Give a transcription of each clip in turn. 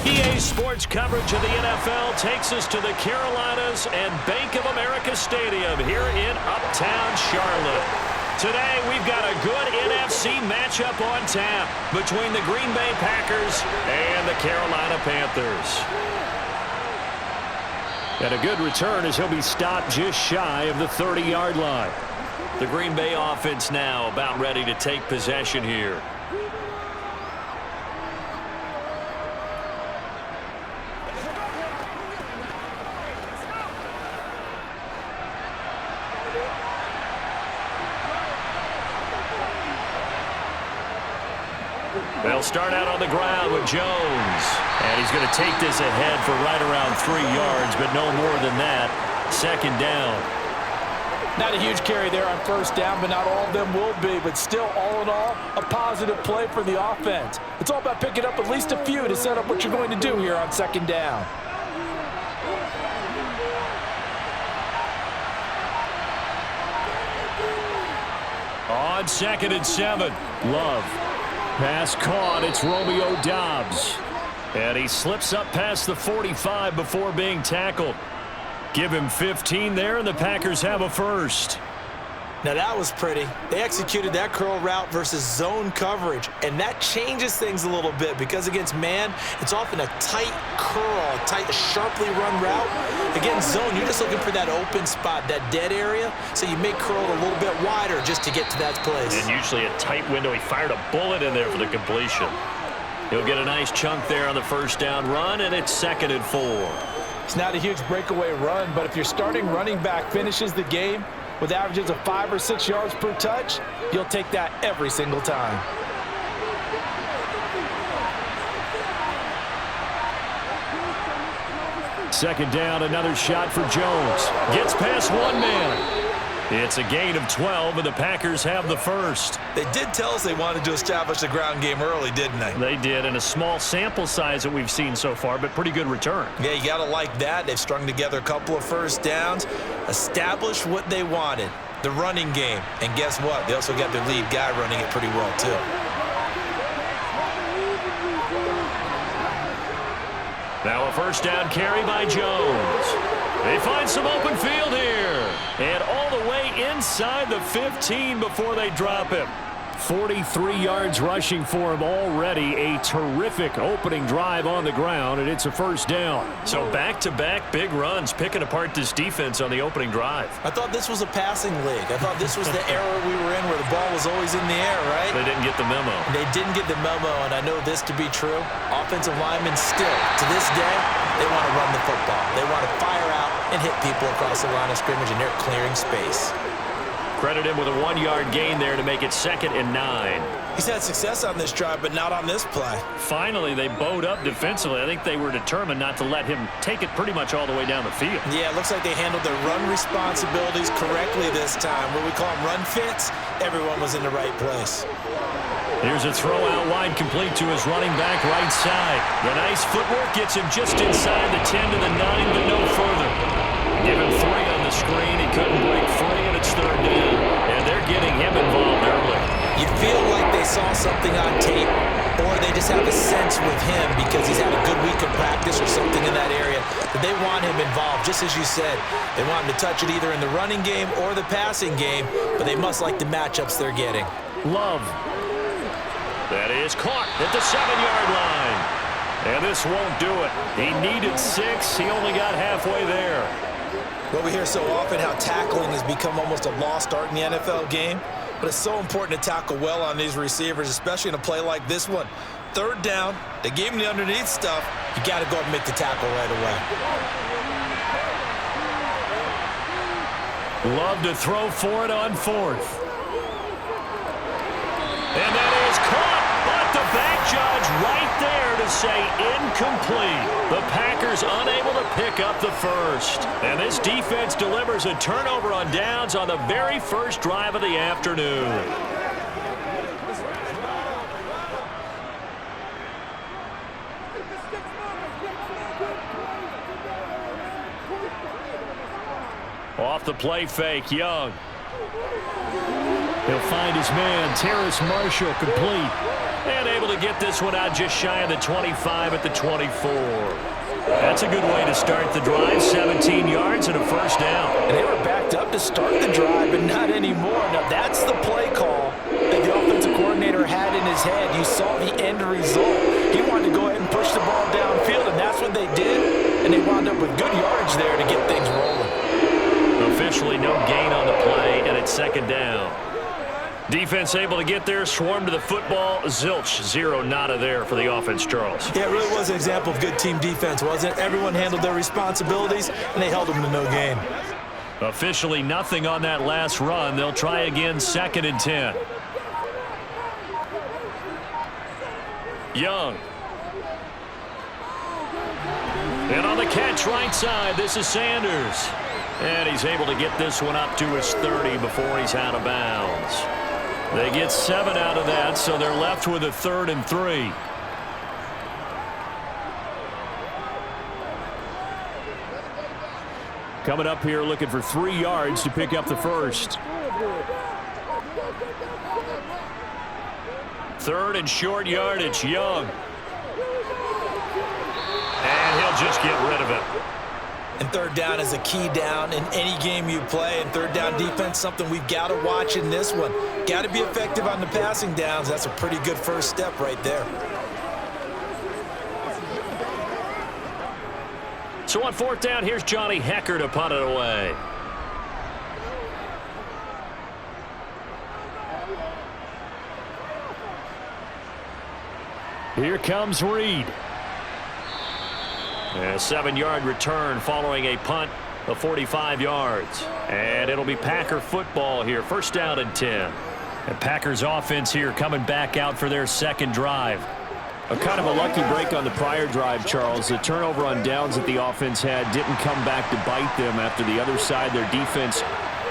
EA Sports coverage of the NFL takes us to the Carolinas and Bank of America Stadium here in Uptown Charlotte. Today, we've got a good NFC matchup on tap between the Green Bay Packers and the Carolina Panthers. And a good return as he'll be stopped just shy of the 30-yard line. The Green Bay offense now about ready to take possession here. They'll start out on the ground with Jones. And he's going to take this ahead for right around 3 yards, but no more than that. Second down. Not a huge carry there on first down, but not all of them will be. But still, all in all, a positive play for the offense. It's all about picking up at least a few to set up what you're going to do here on second down. On 2nd and 7, Love. Pass caught. It's Romeo Doubs. And he slips up past the 45 before being tackled. Give him 15 there, and the Packers have a first. Now that was pretty. They executed that curl route versus zone coverage, and that changes things a little bit because against man, it's often a tight curl, a sharply run route. Against zone, you're just looking for that open spot, that dead area, so you make curl a little bit wider just to get to that place. And usually a tight window. He fired a bullet in there for the completion. He'll get a nice chunk there on the first down run, and it's 2nd and 4. It's not a huge breakaway run, but if your starting running back finishes the game with averages of 5 or 6 yards per touch, you'll take that every single time. Second down, another shot for Jones. Gets past one man. It's a gain of 12, and the Packers have the first. They did tell us they wanted to establish the ground game early, didn't they? They did, in a small sample size that we've seen so far, but pretty good return. Yeah, you got to like that. They've strung together a couple of first downs, established what they wanted, the running game. And guess what? They also got their lead guy running it pretty well, too. Now a first down carry by Jones. They find some open field here. And all the way inside the 15 before they drop him. 43 yards rushing for him already. A terrific opening drive on the ground, and it's a first down. So back-to-back big runs, picking apart this defense on the opening drive. I thought this was a passing league. I thought this was the era we were in where the ball was always in the air, right? They didn't get the memo. They didn't get the memo, and I know this to be true. Offensive linemen still, to this day, they want to run the football. They want to fire out and hit people across the line of scrimmage, and they're clearing space. Credit him with a 1-yard gain there to make it 2nd and 9. He's had success on this drive, but not on this play. Finally, they bowed up defensively. I think they were determined not to let him take it pretty much all the way down the field. Yeah, it looks like they handled their run responsibilities correctly this time. What we call them run fits, everyone was in the right place. Here's a throw out wide, complete to his running back right side. The nice footwork gets him just inside the 10 to the 9, but no further. Give him 3 on the screen. He couldn't break free, and it's 3rd down. And they're getting him involved early. You feel like they saw something on tape, or they just have a sense with him because he's had a good week of practice or something in that area that they want him involved. Just as you said, they want him to touch it either in the running game or the passing game, but they must like the matchups they're getting. Love. That is caught at the 7-yard line. And this won't do it. He needed 6. He only got halfway there. Well, we hear so often how tackling has become almost a lost art in the NFL game, but it's so important to tackle well on these receivers, especially in a play like this one. 3rd down, they gave him the underneath stuff. You got to go and make the tackle right away. Love to throw for it on 4th. And that is caught, but the back judge right there to say incomplete. The Packers unable to pick up the first. And this defense delivers a turnover on downs on the very first drive of the afternoon. Off the play fake, Young. He'll find his man, Terrace Marshall, complete. And able to get this one out just shy of the 25 at the 24. That's a good way to start the drive. 17 yards and a first down. And they were backed up to start the drive, but not anymore. Now, that's the play call that the offensive coordinator had in his head. You saw the end result. He wanted to go ahead and push the ball downfield, and that's what they did. And they wound up with good yardage there to get things rolling. Officially no gain on the play, and it's second down. Defense able to get there, swarm to the football. Zilch, zero nada there for the offense, Charles. Yeah, it really was an example of good team defense, wasn't it? Everyone handled their responsibilities, and they held them to no gain. Officially nothing on that last run. They'll try again, second and 10. Young. And on the catch right side, this is Sanders. And he's able to get this one up to his 30 before he's out of bounds. They get 7 out of that, so they're left with a 3rd and 3. Coming up here looking for 3 yards to pick up the first. 3rd and short yardage, Young. And he'll just get rid of it. And third down is a key down in any game you play. And third down defense, something we've got to watch in this one. Got to be effective on the passing downs. That's a pretty good first step right there. So on 4th down, here's Johnny Hecker to punt it away. Here comes Reed. And a 7-yard return following a punt of 45 yards. And it'll be Packer football here. First down and 10. And Packers offense here coming back out for their second drive. A kind of a lucky break on the prior drive, Charles. The turnover on downs that the offense had didn't come back to bite them after the other side. Their defense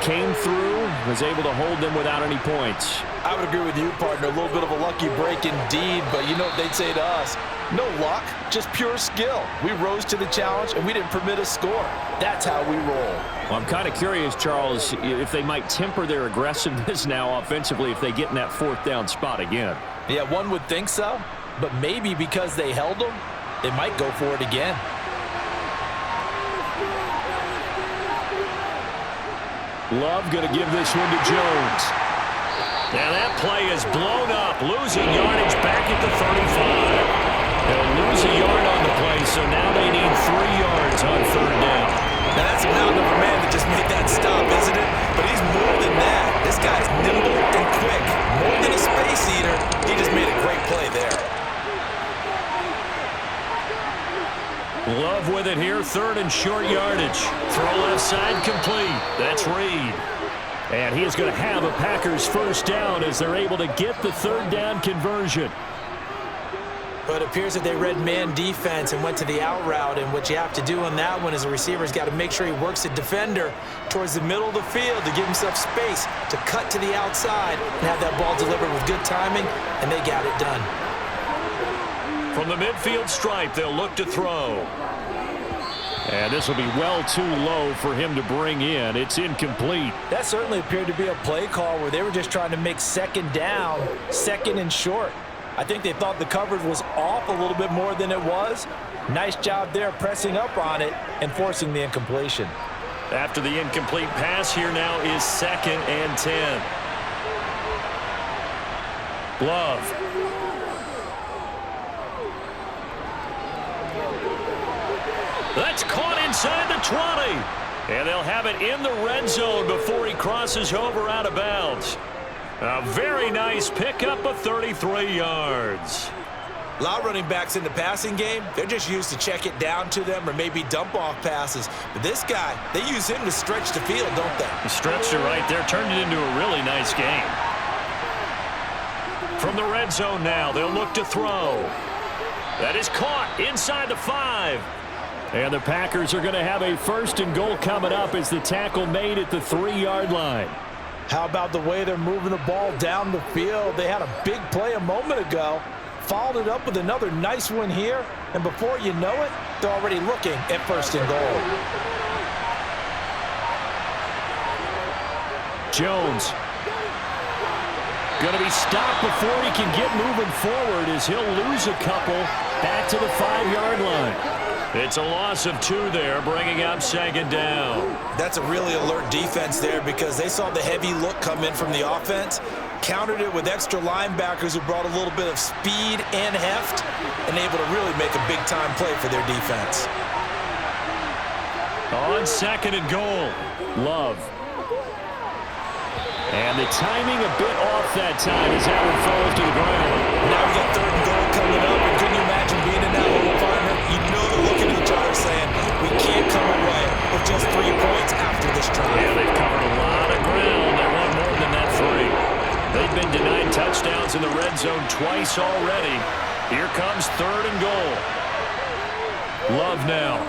came through, was able to hold them without any points. I would agree with you, partner. A little bit of a lucky break indeed, but you know what they'd say to us? No luck, just pure skill. We rose to the challenge, and we didn't permit a score. That's how we roll. Well, I'm kind of curious, Charles, if they might temper their aggressiveness now offensively if they get in that 4th down spot again. Yeah, one would think so, but maybe because they held them, they might go for it again. Love going to give this one to Jones. And that play is blown up, losing yardage back at the 35. They'll lose a yard on the play, so now they need 3 yards on 3rd down. Now that's a mountain of a man that just made that stop, isn't it? But he's more than that. This guy's nimble and quick. More than a space eater, he just made a great play there. Love with it here, 3rd and short yardage. Throw left side complete. That's Reed. And he is going to have a Packers first down as they're able to get the 3rd down conversion. But it appears that they read man defense and went to the out route, and what you have to do on that one is a receiver's got to make sure he works the defender towards the middle of the field to give himself space to cut to the outside and have that ball delivered with good timing, and they got it done. From the midfield stripe, they'll look to throw. And this will be well too low for him to bring in. It's incomplete. That certainly appeared to be a play call where they were just trying to make second down, 2nd and short. I think they thought the coverage was off a little bit more than it was. Nice job there pressing up on it and forcing the incompletion. After the incomplete pass, here now is 2nd and 10. Love. That's caught inside the 20. And they'll have it in the red zone before he crosses over out of bounds. A very nice pickup of 33 yards. A lot of running backs in the passing game, they're just used to check it down to them or maybe dump off passes. But this guy, they use him to stretch the field, don't they? He stretched it right there, turned it into a really nice game. From the red zone now, they'll look to throw. That is caught inside the 5. And the Packers are going to have a 1st and goal coming up as the tackle made at the 3-yard line. How about the way they're moving the ball down the field? They had a big play a moment ago, followed it up with another nice one here, and before you know it, they're already looking at 1st and goal. Jones. Going to be stopped before he can get moving forward as he'll lose a couple back to the 5-yard line. It's a loss of 2 there, bringing up second down. That's a really alert defense there because they saw the heavy look come in from the offense, countered it with extra linebackers who brought a little bit of speed and heft, and able to really make a big-time play for their defense. On second and goal, Love. And the timing a bit off that time as that one falls to the ground. Now we got third and goal coming up, and couldn't you imagine being in that little environment? You know they're looking at each other saying, we can't come away with just 3 points after this drive. Yeah, they've covered a lot of ground. They want more than that 3. They've been denied touchdowns in the red zone twice already. Here comes third and goal. Love now.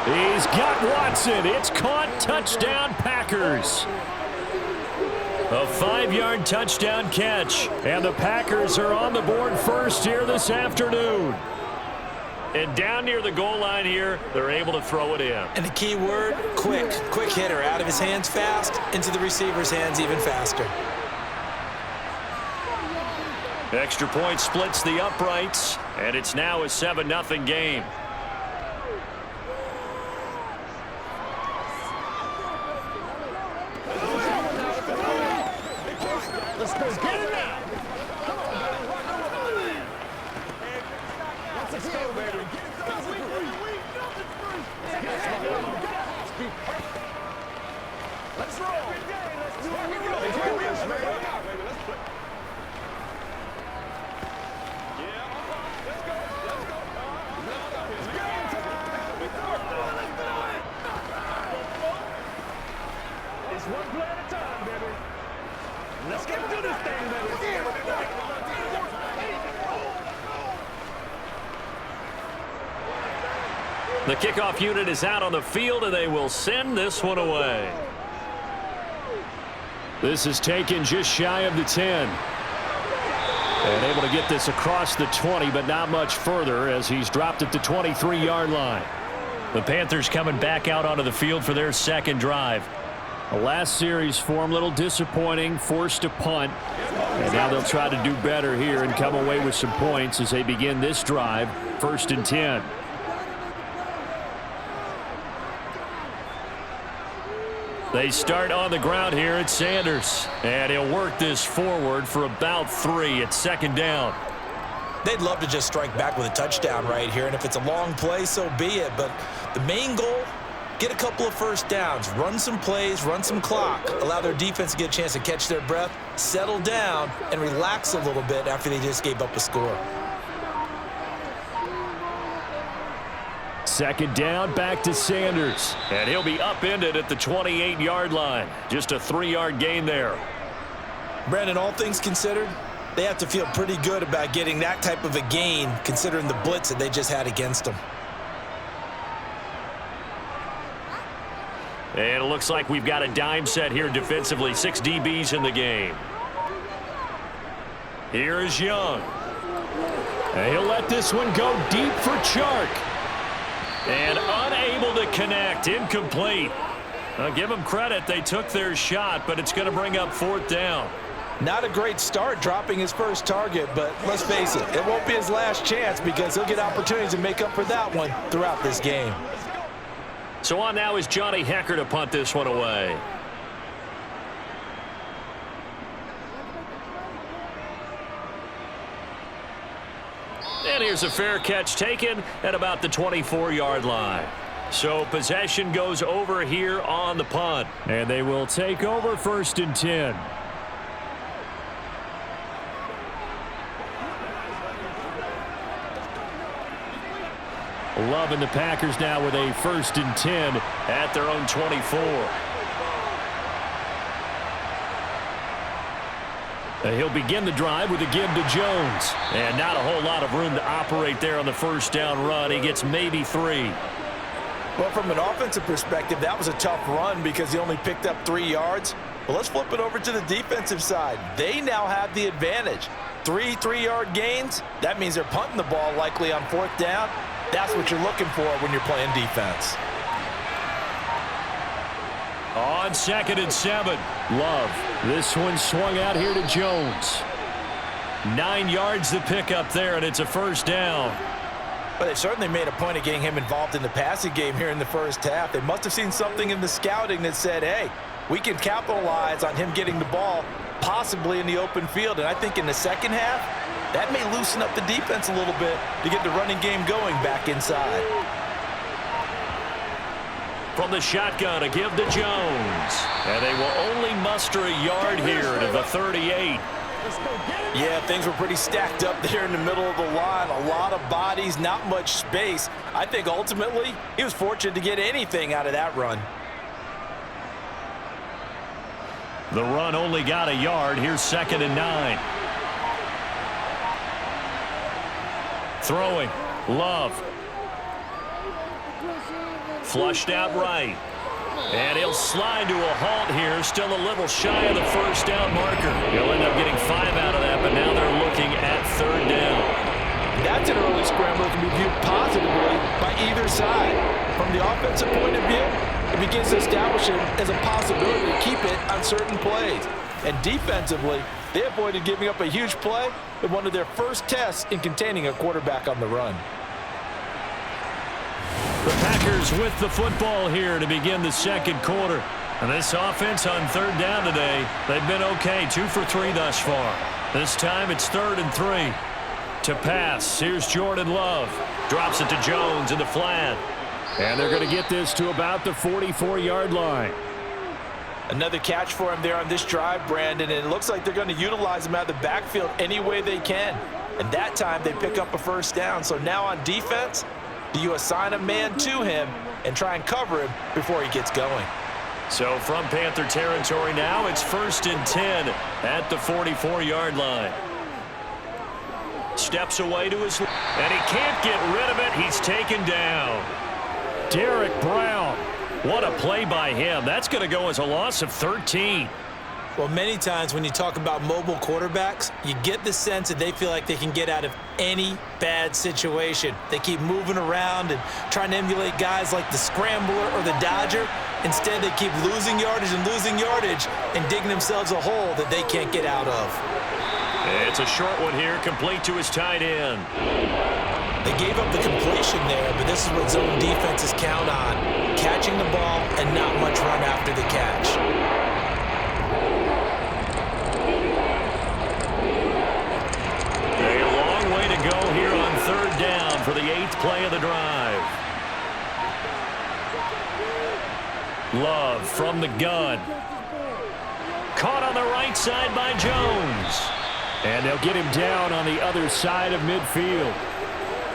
He's got Watson. It's caught. Touchdown, Packers. A 5-yard touchdown catch. And the Packers are on the board first here this afternoon. And down near the goal line here, they're able to throw it in. And the key word, quick. Quick hitter. Out of his hands fast, into the receiver's hands even faster. Extra point splits the uprights, and it's now a 7-0 game. Let's go. Get it now. Let's go, baby. Let's roll. It's one play at a time, baby. Let's get through this thing, baby. The kickoff unit is out on the field, and they will send this one away. This is taken just shy of the 10. And able to get this across the 20, but not much further as he's dropped at the 23-yard line. The Panthers coming back out onto the field for their second drive. The last series for him, a little disappointing, forced a punt. And now they'll try to do better here and come away with some points as they begin this drive, 1st and 10. They start on the ground here at Sanders. And he'll work this forward for about 3 at second down. They'd love to just strike back with a touchdown right here, and if it's a long play, so be it. But the main goal, get a couple of first downs, run some plays, run some clock, allow their defense to get a chance to catch their breath, settle down, and relax a little bit after they just gave up a score. Second down, back to Sanders. And he'll be upended at the 28-yard line. Just a 3-yard gain there. Brandon, all things considered, they have to feel pretty good about getting that type of a gain considering the blitz that they just had against them. And it looks like we've got a dime set here defensively. 6 DBs in the game. Here is Young. And he'll let this one go deep for Chark. And unable to connect. Incomplete. I'll give them credit. They took their shot, but it's going to bring up 4th down. Not a great start dropping his first target, but let's face it, it won't be his last chance because he'll get opportunities to make up for that one throughout this game. So on now is Johnny Hecker to punt this one away. And here's a fair catch taken at about the 24-yard line. So possession goes over here on the punt. And they will take over 1st and 10. Love and the Packers now with a 1st and 10 at their own 24. He'll begin the drive with a give to Jones. And not a whole lot of room to operate there on the first down run. He gets maybe 3. Well, from an offensive perspective, that was a tough run because he only picked up 3 yards. Well, let's flip it over to the defensive side. They now have the advantage. 3 3-yard gains. That means they're punting the ball likely on 4th down. That's what you're looking for when you're playing defense. On 2nd and 7. Love. This one swung out here to Jones. 9 yards to pick up there, and it's a first down. But they certainly made a point of getting him involved in the passing game here in the first half. They must have seen something in the scouting that said, hey, we can capitalize on him getting the ball possibly in the open field. And I think in the second half, that may loosen up the defense a little bit to get the running game going back inside. From the shotgun, a give to Jones. And they will only muster a yard here to the 38. Yeah, things were pretty stacked up there in the middle of the line. A lot of bodies, not much space. I think ultimately he was fortunate to get anything out of that run. The run only got a yard. Here's 2nd and 9. Throwing. Love. Flushed out right. And he'll slide to a halt here. Still a little shy of the first down marker. He'll end up getting 5 out of that, but now they're looking at 3rd down. That's an early scramble that can be viewed positively by either side. From the offensive point of view, it begins to establish it as a possibility to keep it on certain plays. And defensively, they avoided giving up a huge play in one of their first tests in containing a quarterback on the run. The Packers with the football here to begin the second quarter. And this offense on 3rd down today, they've been okay, 2 for 3 thus far. This time it's 3rd and 3. To pass, here's Jordan Love. Drops it to Jones in the flat. And they're going to get this to about the 44-yard line. Another catch for him there on this drive, Brandon, and it looks like they're going to utilize him out of the backfield any way they can. And that time they pick up a first down. So now on defense, do you assign a man to him and try and cover him before he gets going? So from Panther territory now, it's 1st and 10 at the 44-yard line. Steps away to his left, and he can't get rid of it. He's taken down. Derek Brown. What a play by him. That's going to go as a loss of 13. Well, many times when you talk about mobile quarterbacks, you get the sense that they feel like they can get out of any bad situation. They keep moving around and trying to emulate guys like the Scrambler or the Dodger. Instead, they keep losing yardage and digging themselves a hole that they can't get out of. It's a short one here, complete to his tight end. They gave up the completion there, but this is what zone defenses count on. Catching the ball and not much run after the catch. A long way to go here on 3rd down for the 8th play of the drive. Love from the gun. Caught on the right side by Jones. And they'll get him down on the other side of midfield.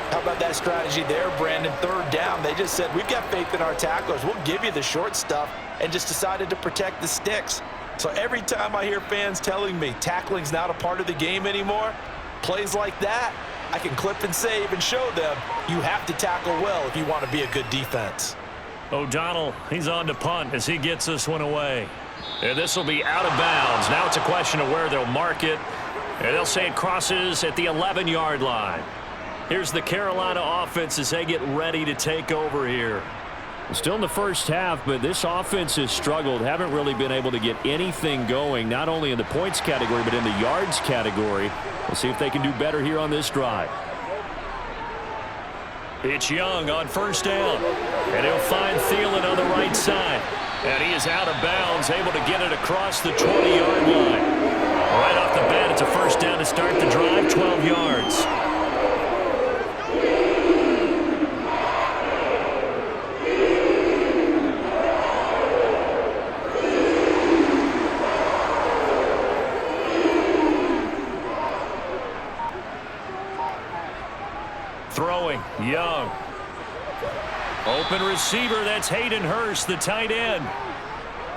How about that strategy there, Brandon? 3rd down, they just said, we've got faith in our tacklers. We'll give you the short stuff, and just decided to protect the sticks. So every time I hear fans telling me tackling's not a part of the game anymore, plays like that, I can clip and save and show them you have to tackle well if you want to be a good defense. O'Donnell, he's on to punt as he gets this one away. And this will be out of bounds. Now it's a question of where they'll mark it. And they'll say it crosses at the 11-yard line. Here's the Carolina offense as they get ready to take over here. Still in the first half, but this offense has struggled. Haven't really been able to get anything going, not only in the points category, but in the yards category. We'll see if they can do better here on this drive. It's Young on 1st down. And he'll find Thielen on the right side. And he is out of bounds, able to get it across the 20-yard line. Right off the bat, it's a first down to start the drive, 12 yards. Throwing, Young. Open receiver, that's Hayden Hurst, the tight end.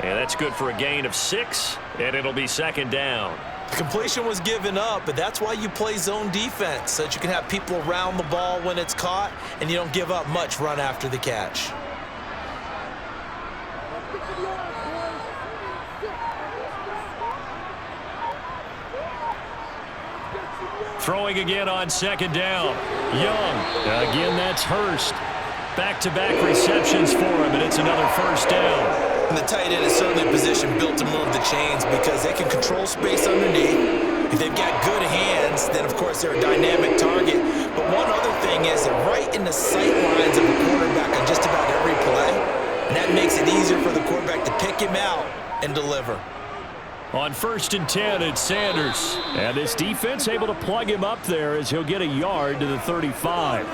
And that's good for a gain of 6, and it'll be 2nd down. The completion was given up, but that's why you play zone defense, so that you can have people around the ball when it's caught, and you don't give up much run after the catch. Throwing again on 2nd down. Young. Again, that's Hurst. Back-to-back receptions for him, and it's another first down. And the tight end is certainly a position built to move the chains because they can control space underneath. If they've got good hands, then of course they're a dynamic target. But one other thing is they're right in the sight lines of the quarterback on just about every play. And that makes it easier for the quarterback to pick him out and deliver. On 1st and 10, it's Sanders. And this defense able to plug him up there as he'll get a yard to the 35.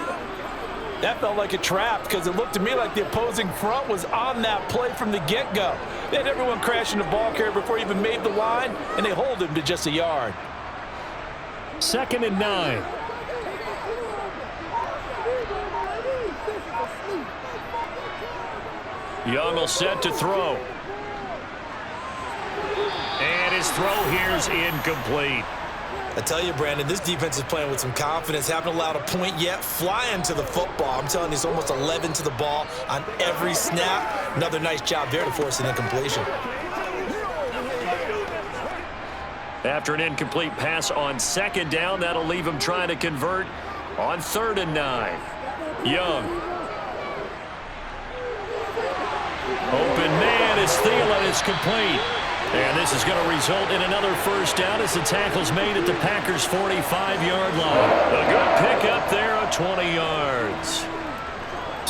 That felt like a trap because it looked to me like the opposing front was on that play from the get-go. They had everyone crashing the ball carrier before he even made the line, and they hold him to just a yard. 2nd and 9. Young will set to throw. And his throw here's incomplete. I tell you, Brandon, this defense is playing with some confidence. Haven't allowed a point yet. Flying to the football. I'm telling you, it's almost 11 to the ball on every snap. Another nice job there to force an incompletion. After an incomplete pass on 2nd down, that'll leave him trying to convert on 3rd and 9. Young. Open man is Thielen. It's complete. And this is going to result in another first down as the tackle's made at the Packers' 45-yard line. A good pickup there of 20 yards.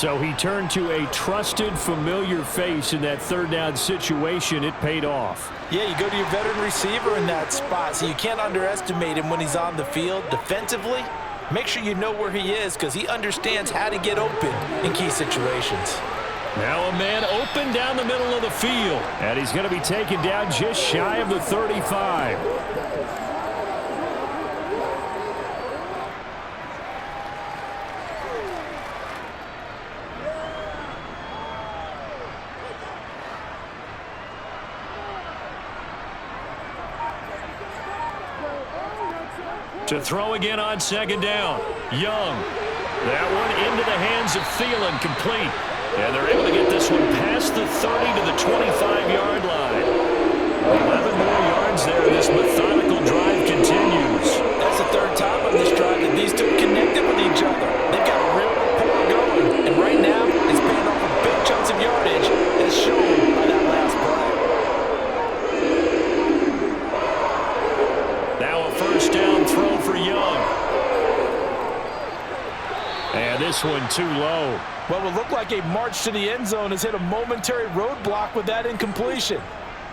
So he turned to a trusted, familiar face in that 3rd down situation. It paid off. Yeah, you go to your veteran receiver in that spot, so you can't underestimate him when he's on the field. Defensively, make sure you know where he is because he understands how to get open in key situations. Now a man open down the middle of the field. And he's going to be taken down just shy of the 35. To throw again on 2nd down. Young. That one into the hands of Thielen, complete. And they're able to get this one past the 30 to the 25-yard line. 11 more yards there. This methodical drive continues. That's the 3rd time on this drive that these two connected with each other. They've got a real rapport going. And right now, it's paying off with big chunks of yardage as shown by that last play. Now a 1st down throw for Young. And this one too low. What would look like a march to the end zone has hit a momentary roadblock with that incompletion.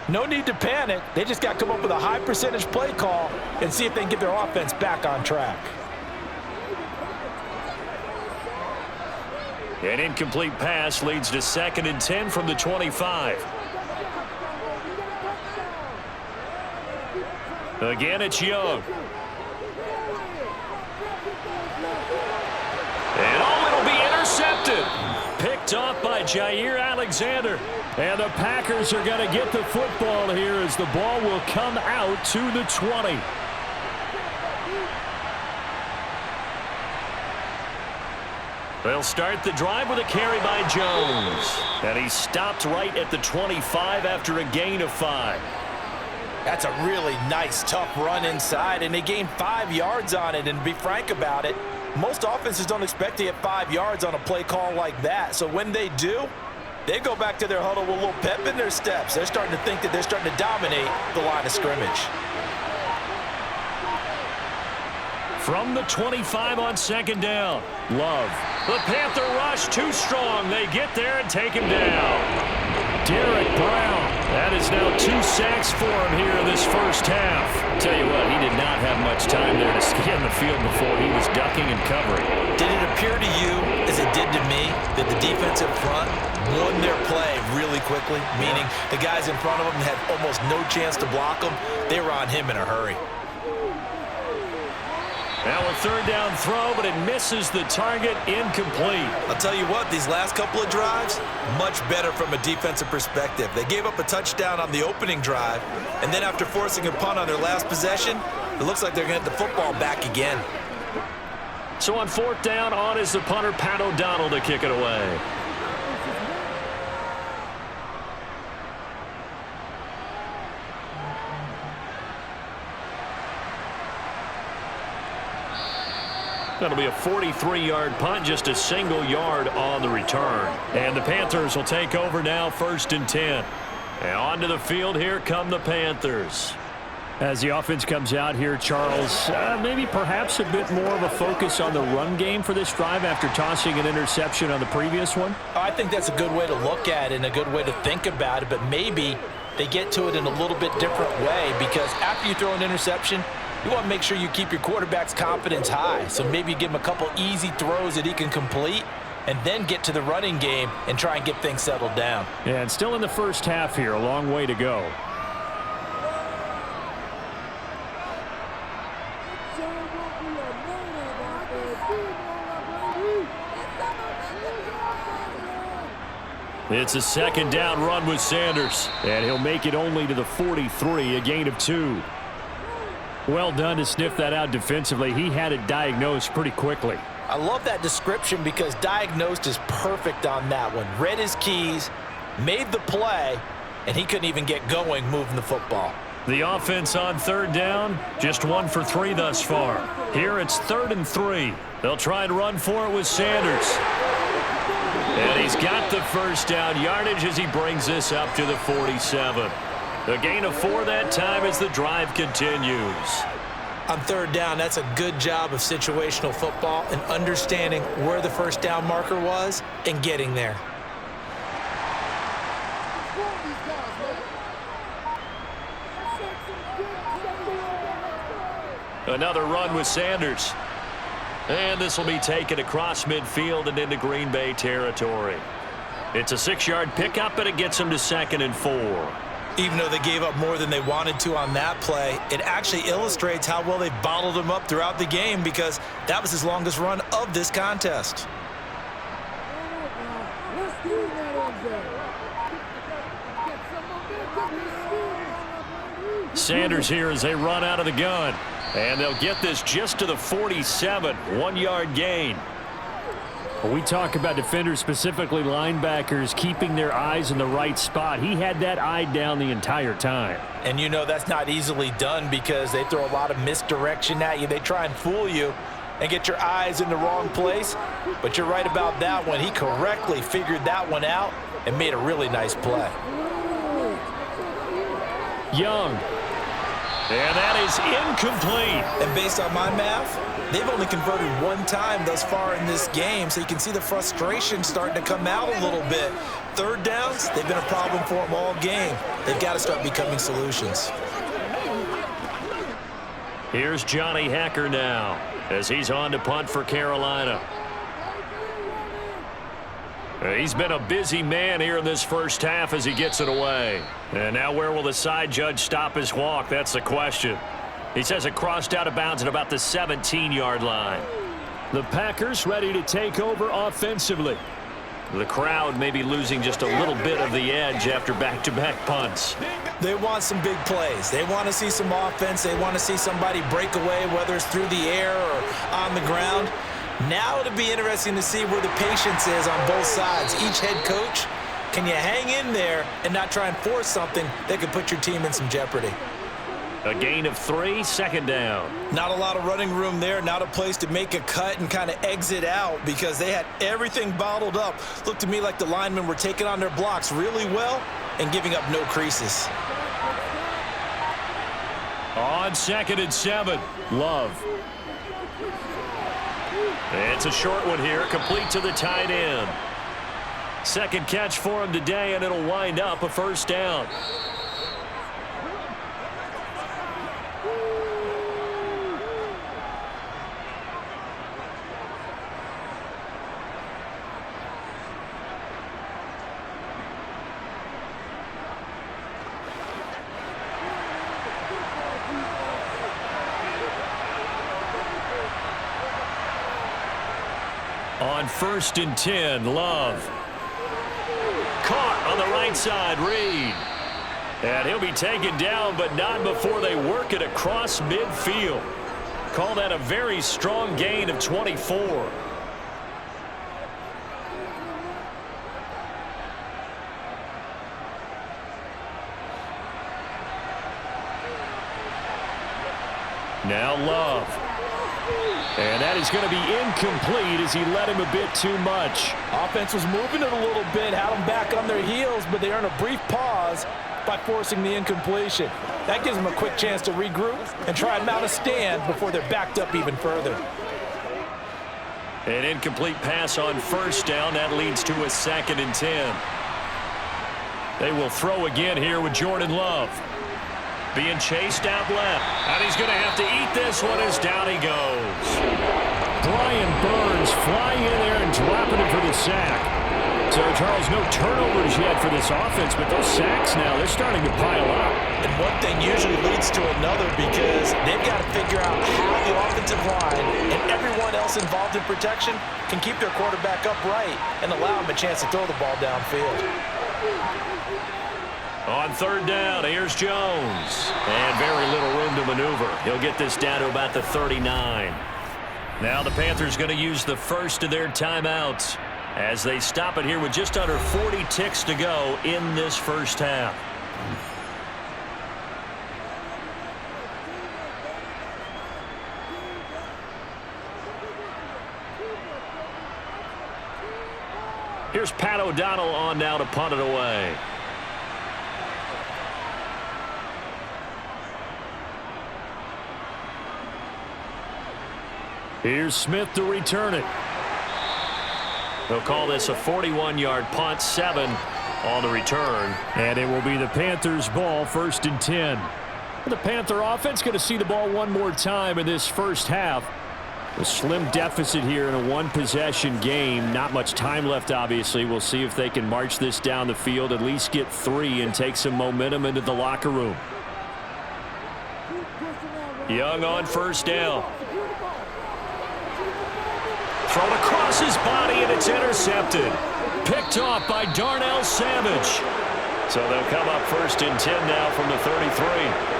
No need to panic. They just got to come up with a high percentage play call and see if they can get their offense back on track. An incomplete pass leads to 2nd and 10 from the 25. Again, it's Young. And it'll be intercepted. Picked off by Jair Alexander. And the Packers are going to get the football here as the ball will come out to the 20. They'll start the drive with a carry by Jones. And he stopped right at the 25 after a gain of 5. That's a really nice, tough run inside, and they gained 5 yards on it. And to be frank about it, most offenses don't expect to get 5 yards on a play call like that. So when they do, they go back to their huddle with a little pep in their steps. They're starting to think that they're starting to dominate the line of scrimmage. From the 25 on 2nd down, Love. The Panther rush too strong. They get there and take him down. Derek Brown. That is now 2 sacks for him here in this first half. Tell you what, he did not have much time there to scan the field before he was ducking and covering. Did it appear to you, as it did to me, that the defensive front won their play really quickly? Meaning the guys in front of them had almost no chance to block them. They were on him in a hurry. Now a 3rd down throw, but it misses the target, incomplete. I'll tell you what, these last couple of drives, much better from a defensive perspective. They gave up a touchdown on the opening drive, and then after forcing a punt on their last possession, it looks like they're going to get the football back again. So on 4th down, on is the punter, Pat O'Donnell, to kick it away. That'll be a 43-yard punt, just a single yard on the return. And the Panthers will take over now, 1st and 10. And onto the field, here come the Panthers. As the offense comes out here, Charles, maybe perhaps a bit more of a focus on the run game for this drive after tossing an interception on the previous one? I think that's a good way to look at it and a good way to think about it, but maybe they get to it in a little bit different way, because after you throw an interception, you want to make sure you keep your quarterback's confidence high. So maybe you give him a couple easy throws that he can complete and then get to the running game and try and get things settled down. And still in the first half here, a long way to go. It's a 2nd down run with Sanders, and he'll make it only to the 43, a gain of 2. Well done to sniff that out defensively. He had it diagnosed pretty quickly. I love that description because diagnosed is perfect on that one. Read his keys, made the play, and he couldn't even get going moving the football. The offense on 3rd down, just 1 for 3 thus far. Here it's 3rd and 3. They'll try and run for it with Sanders. And he's got the 1st down yardage as he brings this up to the 47. A gain of 4 that time as the drive continues. On 3rd down, that's a good job of situational football and understanding where the 1st down marker was and getting there. Another run with Sanders. And this will be taken across midfield and into Green Bay territory. It's a 6-yard pickup, and it gets them to 2nd and 4. Even though they gave up more than they wanted to on that play, it actually illustrates how well they've bottled them up throughout the game, because that was his longest run of this contest. Sanders here as they run out of the gun. And they'll get this just to the 47, 1-yard gain. When we talk about defenders, specifically linebackers, keeping their eyes in the right spot, he had that eye down the entire time. And you know that's not easily done because they throw a lot of misdirection at you. They try and fool you and get your eyes in the wrong place. But you're right about that one. He correctly figured that one out and made a really nice play. Young. And that is incomplete. And based on my math, they've only converted 1 time thus far in this game, so you can see the frustration starting to come out a little bit. 3rd downs, they've been a problem for them all game. They've got to start becoming solutions. Here's Johnny Hacker now as he's on to punt for Carolina. He's been a busy man here in this first half as he gets it away. And now where will the side judge stop his walk? That's the question. He says it crossed out of bounds at about the 17-yard line. The Packers ready to take over offensively. The crowd may be losing just a little bit of the edge after back-to-back punts. They want some big plays. They want to see some offense. They want to see somebody break away, whether it's through the air or on the ground. Now it'll be interesting to see where the patience is on both sides. Each head coach, can you hang in there and not try and force something that could put your team in some jeopardy? A gain of 3, 2nd down. Not a lot of running room there, not a place to make a cut and kind of exit out because they had everything bottled up. Looked to me like the linemen were taking on their blocks really well and giving up no creases. On 2nd and 7, Love. It's a short one here, complete to the tight end. 2nd catch for him today, and it'll wind up a 1st down. On 1st and 10, Love. Caught on the right side, Reed. And he'll be taken down, but not before they work it across midfield. Call that a very strong gain of 24. Now Love. And that is going to be incomplete as he led him a bit too much. Offense was moving it a little bit, had them back on their heels, but they earned a brief pause by forcing the incompletion. That gives them a quick chance to regroup and try and mount a stand before they're backed up even further. An incomplete pass on first down. That leads to a 2nd and 10. They will throw again here with Jordan Love. Being chased out left. And he's going to have to eat this one as down he goes. Brian Burns flying in there and dropping it for the sack. So, Charles, no turnovers yet for this offense, but those sacks now, they're starting to pile up. And one thing usually leads to another because they've got to figure out how the offensive line and everyone else involved in protection can keep their quarterback upright and allow him a chance to throw the ball downfield. On 3rd down, here's Jones. And very little room to maneuver. He'll get this down to about the 39. Now the Panthers going to use the first of their timeouts as they stop it here with just under 40 ticks to go in this first half. Here's Pat O'Donnell on now to punt it away. Here's Smith to return it. They'll call this a 41-yard punt, 7 on the return. And it will be the Panthers' ball, 1st and 10. The Panther offense going to see the ball one more time in this first half. A slim deficit here in a one-possession game. Not much time left, obviously. We'll see if they can march this down the field, at least get 3 and take some momentum into the locker room. Young on 1st down. Thrown across his body, and it's intercepted. Picked off by Darnell Savage. So they'll come up 1st and 10 now from the 33.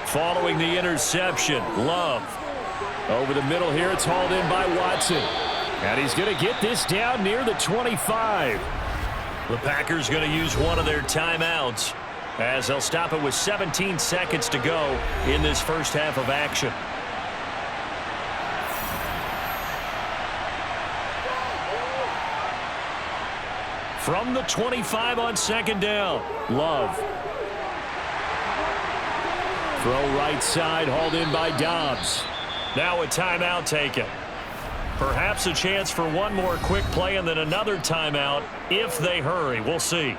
Following the interception, Love. Over the middle here, it's hauled in by Watson. And he's going to get this down near the 25. The Packers going to use one of their timeouts as they'll stop it with 17 seconds to go in this first half of action. From the 25 on 2nd down, Love. Throw right side, hauled in by Dobbs. Now a timeout taken. Perhaps a chance for one more quick play and then another timeout if they hurry. We'll see.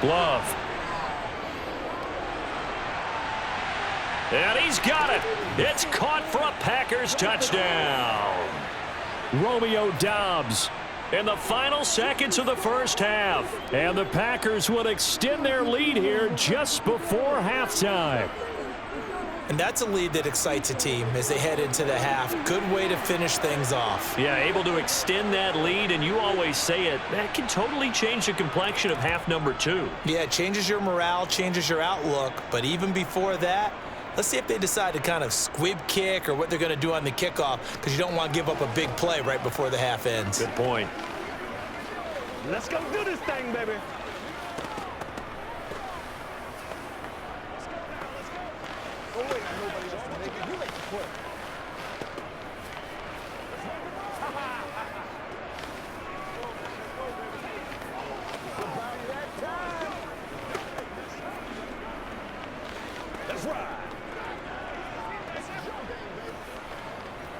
Love. And he's got it. It's caught for a Packers touchdown. Romeo Dobbs In the final seconds of the first half. And the Packers will extend their lead here just before halftime. And that's a lead that excites a team as they head into the half. Good way to finish things off. Yeah, able to extend that lead, and you always say it, that can totally change the complexion of half number 2. Yeah, it changes your morale, changes your outlook, but even before that, let's see if they decide to kind of squib kick or what they're going to do on the kickoff, because you don't want to give up a big play right before the half ends. Good point. Let's go do this thing, baby. Oh, wait, nobody else to make it. You make the play. That's right.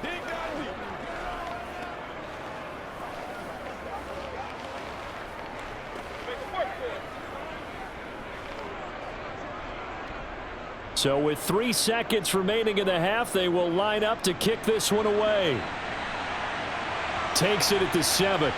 Dig that week. Make it work for it. So with 3 seconds remaining in the half, they will line up to kick this one away. Takes it at the 7.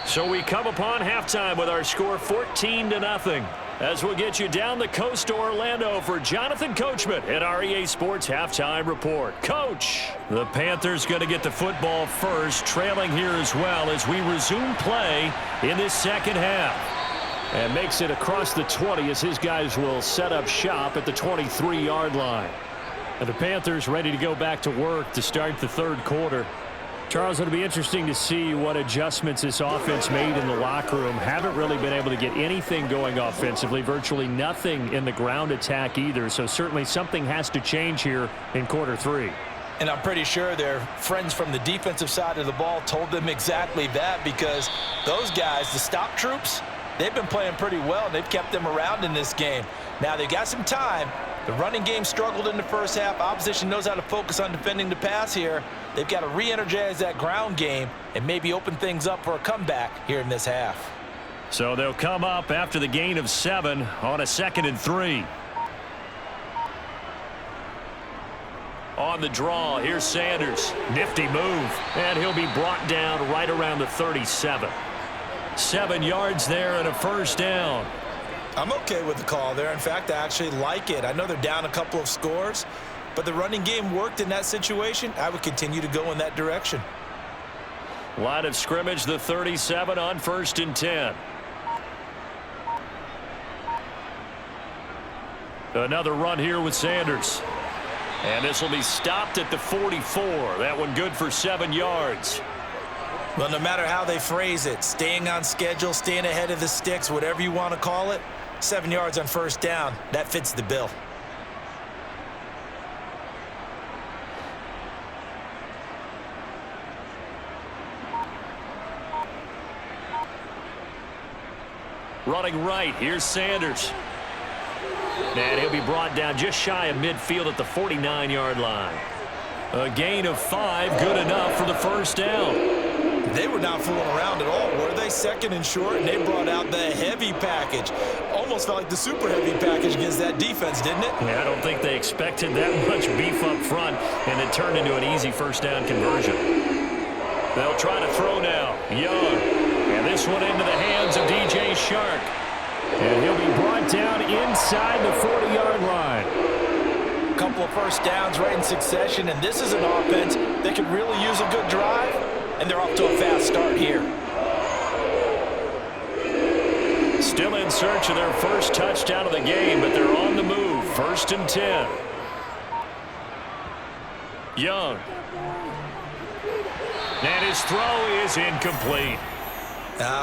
So we come upon halftime with our score 14-0. as we'll get you down the coast to Orlando for Jonathan Coachman at our EA Sports Halftime Report. Coach, the Panthers going to get the football first, trailing here as well as we resume play in this second half. And makes it across the 20 as his guys will set up shop at the 23-yard line. And the Panthers ready to go back to work to start the third quarter. Charles, it'll be interesting to see what adjustments this offense made in the locker room. Haven't really been able to get anything going offensively, virtually nothing in the ground attack either. So certainly something has to change here in quarter three. And I'm pretty sure their friends from the defensive side of the ball told them exactly that, because those guys, the stop troops, they've been playing pretty well, and they've kept them around in this game. Now, they've got some time. The running game struggled in the first half. Opposition knows how to focus on defending the pass here. They've got to re-energize that ground game and maybe open things up for a comeback here in this half. So they'll come up after the gain of 7 on a 2nd and 3. On the draw, here's Sanders. Nifty move, and he'll be brought down right around the 37. 7 yards there and a first down. I'm okay with the call there. In fact, I actually like it. I know they're down a couple of scores, but the running game worked in that situation. I would continue to go in that direction. Line of scrimmage, the 37 on 1st and 10. Another run here with Sanders. And this will be stopped at the 44. That one good for 7 yards. Well, no matter how they phrase it, staying on schedule, staying ahead of the sticks, whatever you want to call it, 7 yards on first down, that fits the bill. Running right, here's Sanders. And he'll be brought down just shy of midfield at the 49-yard line. A gain of 5, good enough for the first down. They were not fooling around at all, were they? 2nd and short, and they brought out the heavy package. Almost felt like the super heavy package against that defense, didn't it? Yeah, I don't think they expected that much beef up front, and it turned into an easy first down conversion. They'll try to throw now. Young. And this one into the hands of DJ Shark. And he'll be brought down inside the 40-yard line. A couple of first downs right in succession, and this is an offense that could really use a good drive, and they're off to a fast start here. Still in search of their first touchdown of the game, but they're on the move. 1st and 10. Young. And his throw is incomplete.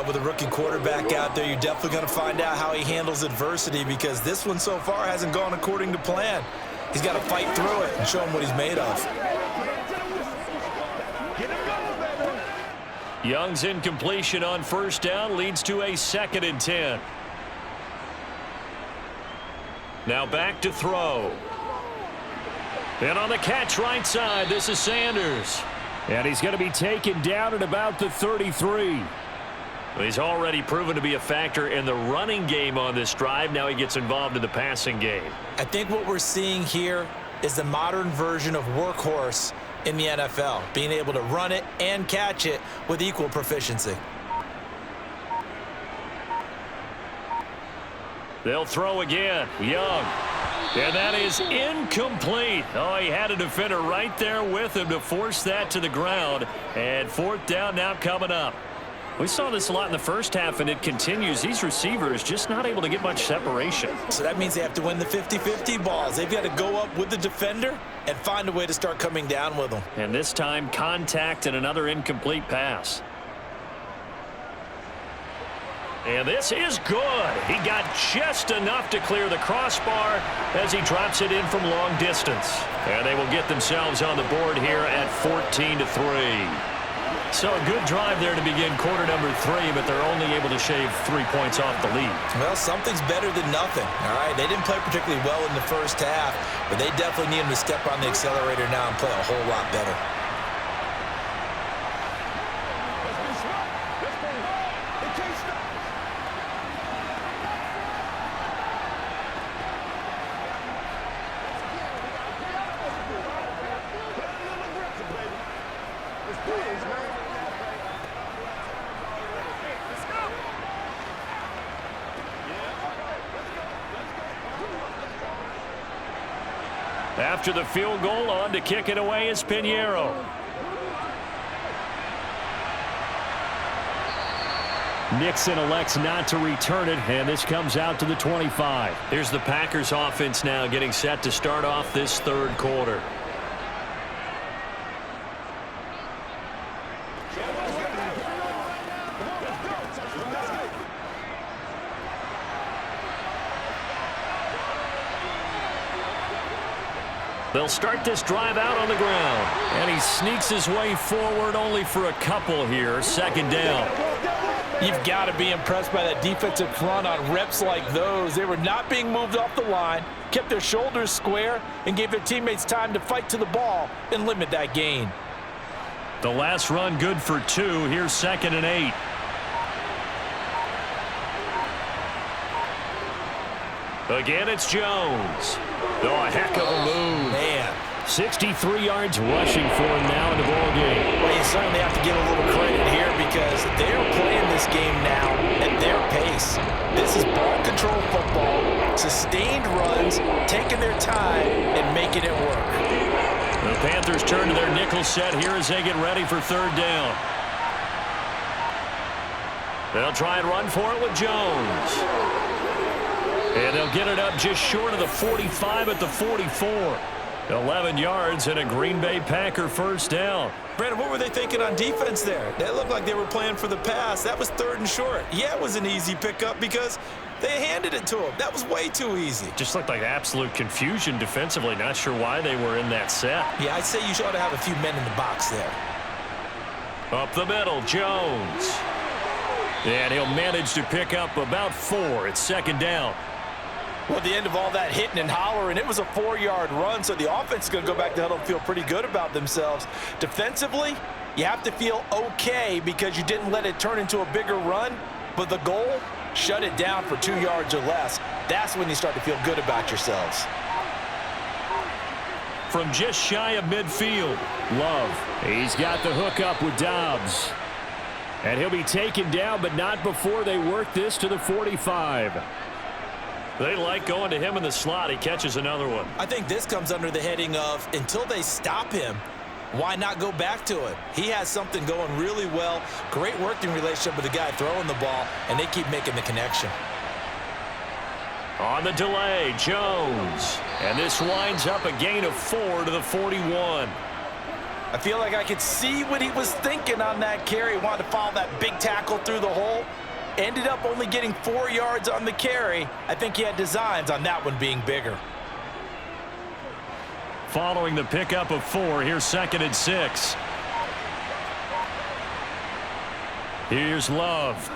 With a rookie quarterback out there, you're definitely going to find out how he handles adversity, because this one so far hasn't gone according to plan. He's got to fight through it and show him what he's made of. Young's incompletion on first down leads to a 2nd and 10. Now back to throw. And on the catch right side, this is Sanders. And he's going to be taken down at about the 33. He's already proven to be a factor in the running game on this drive. Now he gets involved in the passing game. I think what we're seeing here is the modern version of workhorse in the NFL, being able to run it and catch it with equal proficiency. They'll throw again. Young. And that is incomplete. Oh, he had a defender right there with him to force that to the ground. And 4th down now coming up. We saw this a lot in the first half, and it continues. These receivers just not able to get much separation. So that means they have to win the 50-50 balls. They've got to go up with the defender and find a way to start coming down with them. And this time, contact and another incomplete pass. And this is good. He got just enough to clear the crossbar as he drops it in from long distance. And they will get themselves on the board here at 14-3. So a good drive there to begin quarter number 3, but they're only able to shave 3 points off the lead. Well, something's better than nothing, all right? They didn't play particularly well in the first half, but they definitely need them to step on the accelerator now and play a whole lot better. After the field goal, on to kick it away is Pinheiro. Nixon elects not to return it, and this comes out to the 25. Here's the Packers offense now getting set to start off this third quarter. They'll start this drive out on the ground. And he sneaks his way forward only for a couple here. Second down. You've got to be impressed by that defensive front on reps like those. They were not being moved off the line, kept their shoulders square, and gave their teammates time to fight to the ball and limit that gain. The last run good for 2. Here's 2nd and 8. Again, it's Jones. Oh, a heck of a move. Man. 63 yards rushing for him now in the ball game. Well, you certainly have to give a little credit here because they're playing this game now at their pace. This is ball control football, sustained runs, taking their time and making it work. The Panthers turn to their nickel set here as they get ready for third down. They'll try and run for it with Jones. And they'll get it up just short of the 45 at the 44. 11 yards and a Green Bay Packer first down. Brandon, what were they thinking on defense there? That looked like they were playing for the pass. That was 3rd and short. Yeah, it was an easy pickup because they handed it to him. That was way too easy. Just looked like absolute confusion defensively. Not sure why they were in that set. Yeah, I'd say you ought to have a few men in the box there. Up the middle, Jones. And he'll manage to pick up about 4. It's 2nd down. Well, at the end of all that hitting and hollering, it was a 4-yard run, so the offense is going to go back to huddle and feel pretty good about themselves. Defensively, you have to feel okay because you didn't let it turn into a bigger run, but the goal, shut it down for 2 yards or less. That's when you start to feel good about yourselves. From just shy of midfield, Love. He's got the hook up with Dobbs. And he'll be taken down, but not before they work this to the 45. they like going to him in the slot. He catches another one. I think this comes under the heading of until they stop him, why not go back to it? He has something going really well. Great working relationship with the guy throwing the ball, and they keep making the connection. On the delay, Jones. And this winds up a gain of 4 to the 41. I feel like I could see what he was thinking on that carry. Wanted to follow that big tackle through the hole. Ended up only getting 4 yards on the carry. I think he had designs on that one being bigger. Following the pickup of 4, here's 2nd and 6. Here's Love.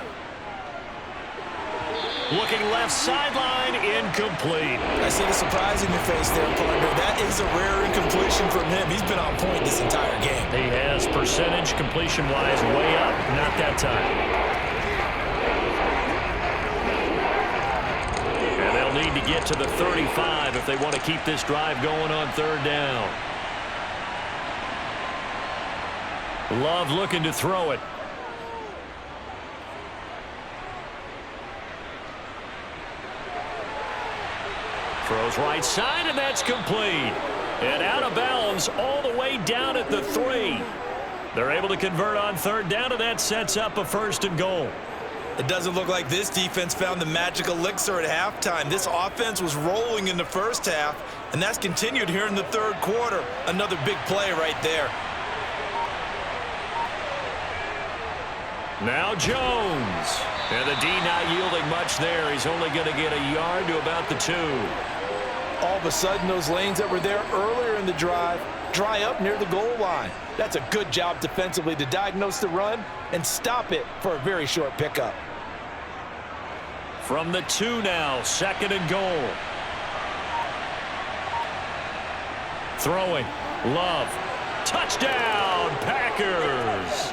Looking left sideline, incomplete. I see the surprise in your face there, partner. That is a rare incompletion from him. He's been on point this entire game. He has percentage completion-wise way up, not that time. And they'll need to get to the 35 if they want to keep this drive going on 3rd down. Love looking to throw it. Throws right side, and that's complete. And out of bounds all the way down at the 3. They're able to convert on 3rd down, and that sets up a 1st and goal. It doesn't look like this defense found the magic elixir at halftime. This offense was rolling in the first half, and that's continued here in the 3rd quarter. Another big play right there. Now Jones. And the D not yielding much there. He's only going to get a yard to about the 2. All of a sudden, those lanes that were there earlier in the drive dry up near the goal line. That's a good job defensively to diagnose the run and stop it for a very short pickup. From the 2 now, 2nd and goal. Throwing. Love. Touchdown, Packers.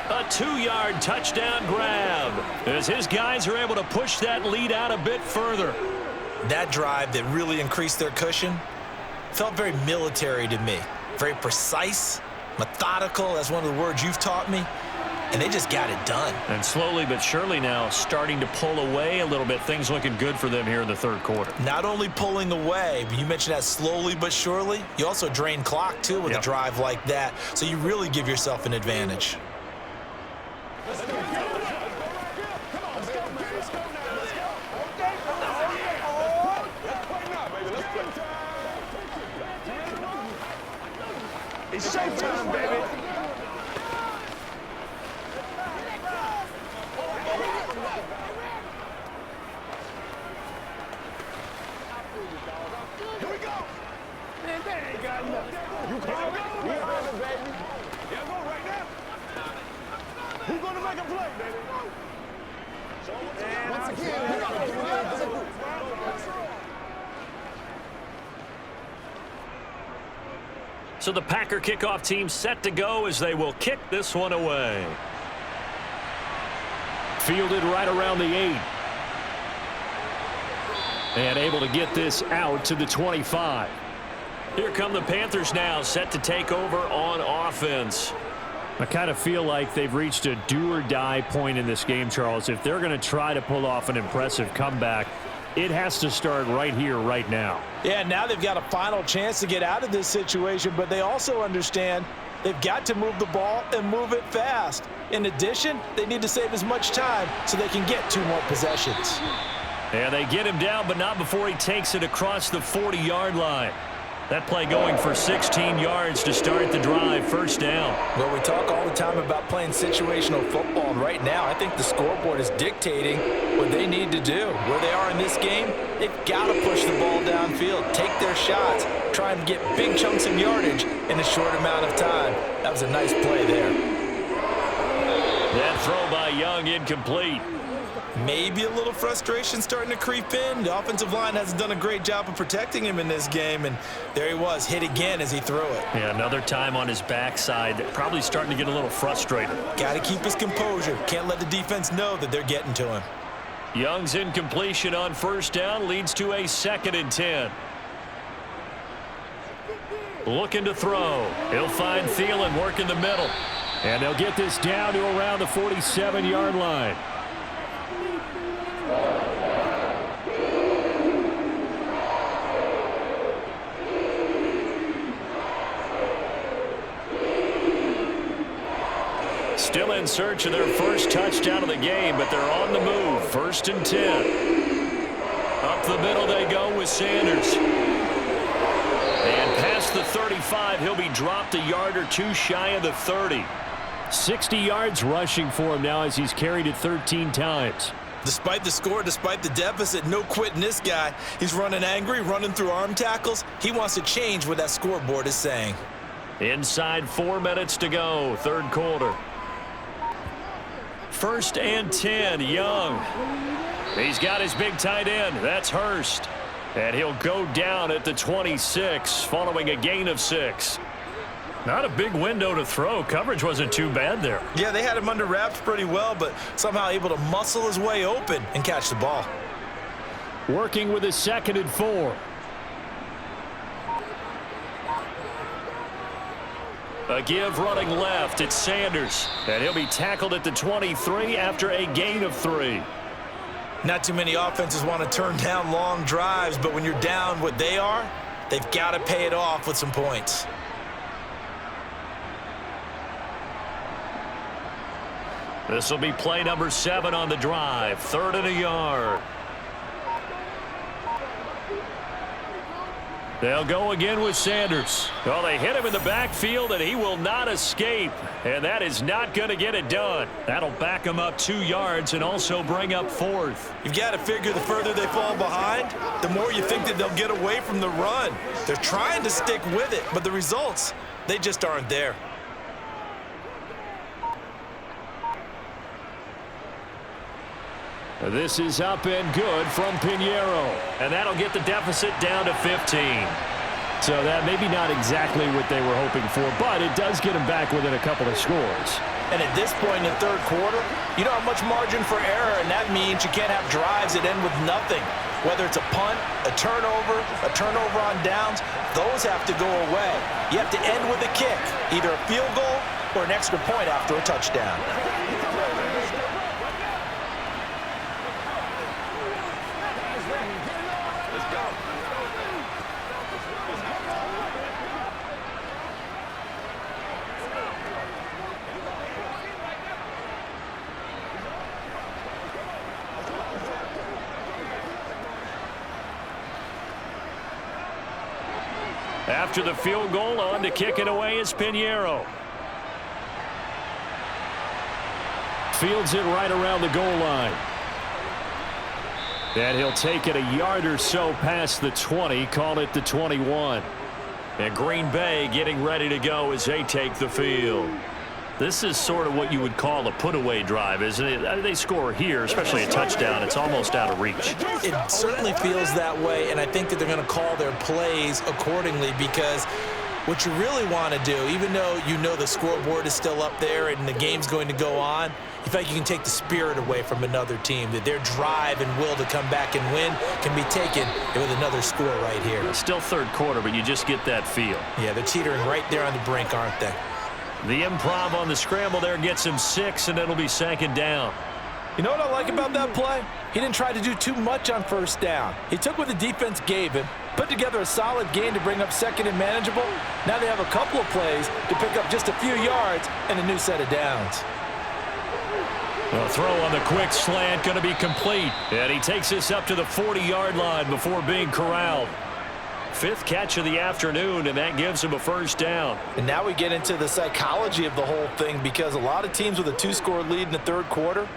A 2-yard touchdown grab as his guys are able to push that lead out a bit further. That drive that really increased their cushion felt very military to me. Very precise, methodical. That's one of the words you've taught me. and they just got it done. And slowly but surely now starting to pull away a little bit. Things looking good for them here in the third quarter. Not only pulling away, but you mentioned that slowly but surely. You also drain clock, too, with a drive like that. So you really give yourself an advantage. It's showtime, baby. Here we go. Man, that ain't got nothing. You can't go, baby. Yeah, go right now. Who's gonna make a play, baby? And once again, So the Packer kickoff team set to go as they will kick this one away. Fielded right around the 8. And able to get this out to the 25. Here come the Panthers now, set to take over on offense. I kind of feel like they've reached a do-or-die point in this game, Charles. If they're going to try to pull off an impressive comeback, it has to start right here, right now. Yeah, now they've got a final chance to get out of this situation, but they also understand they've got to move the ball and move it fast. In addition, they need to save as much time so they can get 2 more possessions. And they get him down, but not before he takes it across the 40-yard line. That play going for 16 yards to start the drive, first down. Well, we talk all the time about playing situational football, and right now I think the scoreboard is dictating what they need to do. Where they are in this game, they've got to push the ball downfield, take their shots, try and get big chunks of yardage in a short amount of time. That was a nice play there. That throw by Young incomplete. Maybe a little frustration starting to creep in. The offensive line hasn't done a great job of protecting him in this game, and there he was, hit again as he threw it. Yeah, another time on his backside, probably starting to get a little frustrated. Got to keep his composure. Can't let the defense know that they're getting to him. Young's incompletion on first down leads to a 2nd and 10. Looking to throw. He'll find Thielen working the middle. And they'll get this down to around the 47-yard line. Still in search of their first touchdown of the game, but they're on the move. 1st and 10. Up the middle they go with Sanders. And past the 35, he'll be dropped a yard or 2 shy of the 30. 60 yards rushing for him now as he's carried it 13 times. Despite the score, despite the deficit, no quitting this guy. He's running angry, running through arm tackles. He wants to change what that scoreboard is saying. Inside 4 minutes to go, third quarter. 1st and 10, Young. He's got his big tight end. That's Hurst. And he'll go down at the 26 following a gain of 6. Not a big window to throw. Coverage wasn't too bad there. Yeah, they had him under wraps pretty well, but somehow able to muscle his way open and catch the ball. Working with a 2nd and 4. A give running left. It's Sanders. And he'll be tackled at the 23 after a gain of 3. Not too many offenses want to turn down long drives, but when you're down what they are, they've got to pay it off with some points. This will be play number 7 on the drive. 3rd and a yard. They'll go again with Sanders. Well, they hit him in the backfield, and he will not escape. And that is not going to get it done. That'll back him up 2 yards and also bring up 4th. You've got to figure the further they fall behind, the more you think that they'll get away from the run. They're trying to stick with it, but the results, they just aren't there. This is up and good from Pinheiro. And that'll get the deficit down to 15. So that maybe not exactly what they were hoping for, but it does get them back within a couple of scores. And at this point in the third quarter, you don't have much margin for error, and that means you can't have drives that end with nothing. Whether it's a punt, a turnover on downs, those have to go away. You have to end with a kick, either a field goal or an extra point after a touchdown. After the field goal, on to kick it away is Pinheiro. Fields it right around the goal line. And he'll take it a yard or so past the 20, call it the 21. And Green Bay getting ready to go as they take the field. This is sort of what you would call a put-away drive, isn't it? They score here, especially a touchdown. It's almost out of reach. It certainly feels that way, and I think that they're going to call their plays accordingly, because what you really want to do, even though you know the scoreboard is still up there and the game's going to go on, you feel like you can take the spirit away from another team, that their drive and will to come back and win can be taken with another score right here. Still third quarter, but you just get that feel. Yeah, they're teetering right there on the brink, aren't they? The improv on the scramble there gets him 6, and it'll be second down. You know what I like about that play? He didn't try to do too much on first down. He took what the defense gave him, put together a solid gain to bring up second and manageable. Now they have a couple of plays to pick up just a few yards and a new set of downs. The throw on the quick slant going to be complete. And he takes this up to the 40-yard line before being corralled. 5th catch of the afternoon, and that gives him a first down. And now we get into the psychology of the whole thing, because a lot of teams with a 2-score lead in the third quarter,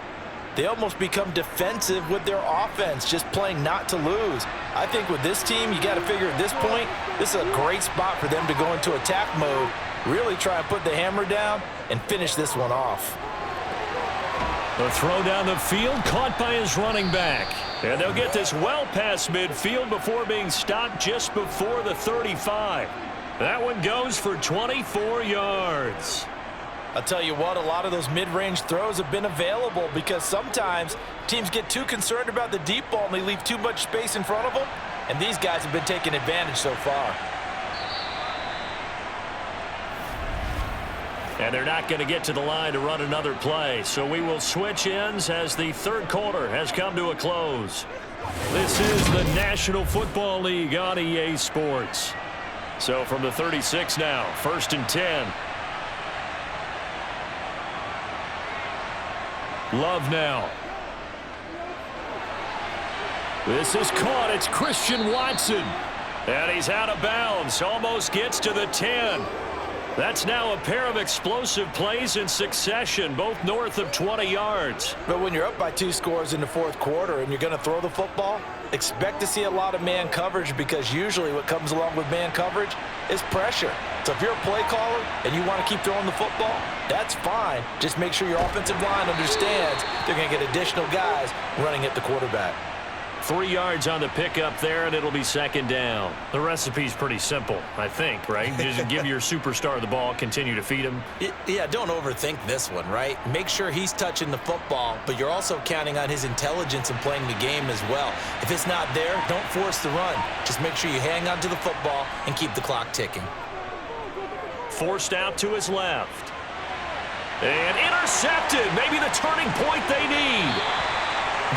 they almost become defensive with their offense, just playing not to lose. I think with this team, you got to figure at this point, this is a great spot for them to go into attack mode, really try and put the hammer down and finish this one off. The throw down the field, caught by his running back. And they'll get this well past midfield before being stopped just before the 35. That one goes for 24 yards. I'll tell you what, a lot of those mid-range throws have been available, because sometimes teams get too concerned about the deep ball and they leave too much space in front of them, and these guys have been taking advantage so far. And they're not going to get to the line to run another play, so we will switch ends as the third quarter has come to a close. This is the National Football League on EA Sports. So from the 36 now, 1st and 10. Love now. This is caught. It's Christian Watson. And he's out of bounds. Almost gets to the 10. That's now a pair of explosive plays in succession, both north of 20 yards. But when you're up by 2 scores in the fourth quarter and you're going to throw the football, expect to see a lot of man coverage, because usually what comes along with man coverage is pressure. So if you're a play caller and you want to keep throwing the football, that's fine. Just make sure your offensive line understands they're going to get additional guys running at the quarterback. 3 yards on the pickup there, and it'll be second down. The recipe's pretty simple, I think, right? Just give your superstar the ball, continue to feed him. Yeah, don't overthink this one, right? Make sure he's touching the football, but you're also counting on his intelligence in playing the game as well. If it's not there, don't force the run. Just make sure you hang on to the football and keep the clock ticking. Forced out to his left. And intercepted. Maybe the turning point they need.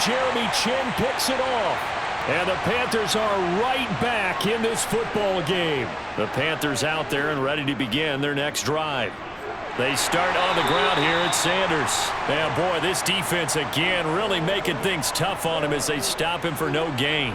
Jeremy Chin picks it off. And the Panthers are right back in this football game. The Panthers out there and ready to begin their next drive. They start on the ground here at Sanders. And boy, this defense again really making things tough on him as they stop him for no gain.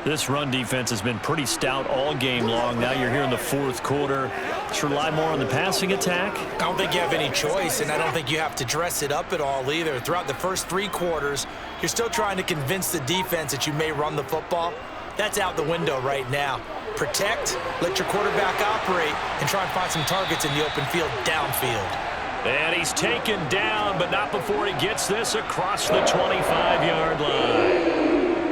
This run defense has been pretty stout all game long. Now you're here in the fourth quarter. Just rely more on the passing attack. I don't think you have any choice, and I don't think you have to dress it up at all either. Throughout the first 3 quarters, you're still trying to convince the defense that you may run the football. That's out the window right now. Protect, let your quarterback operate, and try and find some targets in the open field downfield. And he's taken down, but not before he gets this across the 25-yard line.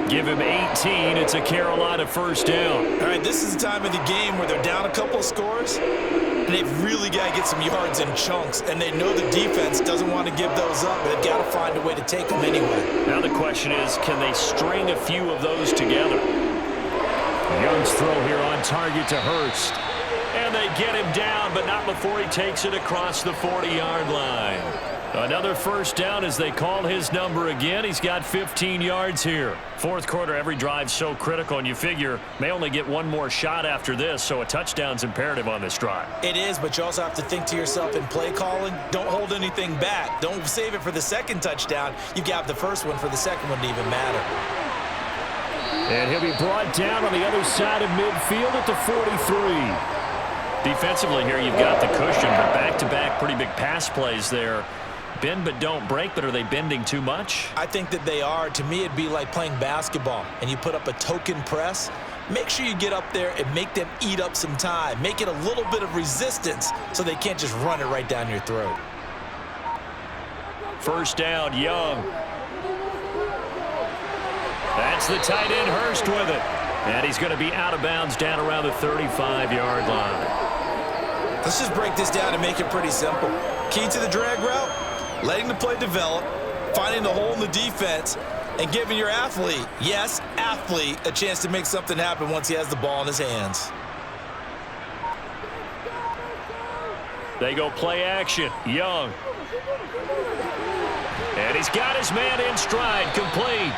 Give him 18. It's a Carolina first down. All right, this is the time of the game where they're down a couple of scores, and they've really got to get some yards in chunks, and they know the defense doesn't want to give those up, but they've got to find a way to take them anyway. Now the question is, can they string a few of those together? Young's throw here on target to Hurst. And they get him down, but not before he takes it across the 40-yard line. Another first down as they call his number again. He's got 15 yards here. Fourth quarter, every drive so critical, and you figure may only get one more shot after this, so a touchdown's imperative on this drive. It is, but you also have to think to yourself in play calling, don't hold anything back. Don't save it for the second touchdown. You got the first one for the second one to even matter. And he'll be brought down on the other side of midfield at the 43. Defensively here, you've got the cushion, but back-to-back pretty big pass plays there. Bend but don't break, but are they bending too much? I think that they are. To me, it'd be like playing basketball, and you put up a token press. Make sure you get up there and make them eat up some time. Make it a little bit of resistance so they can't just run it right down your throat. First down, Young. That's the tight end, Hurst, with it. And he's going to be out of bounds down around the 35-yard line. Let's just break this down and make it pretty simple. Key to the drag route, letting the play develop, finding the hole in the defense, and giving your athlete, yes, athlete, a chance to make something happen once he has the ball in his hands. They go play action. Young. And he's got his man in stride, complete.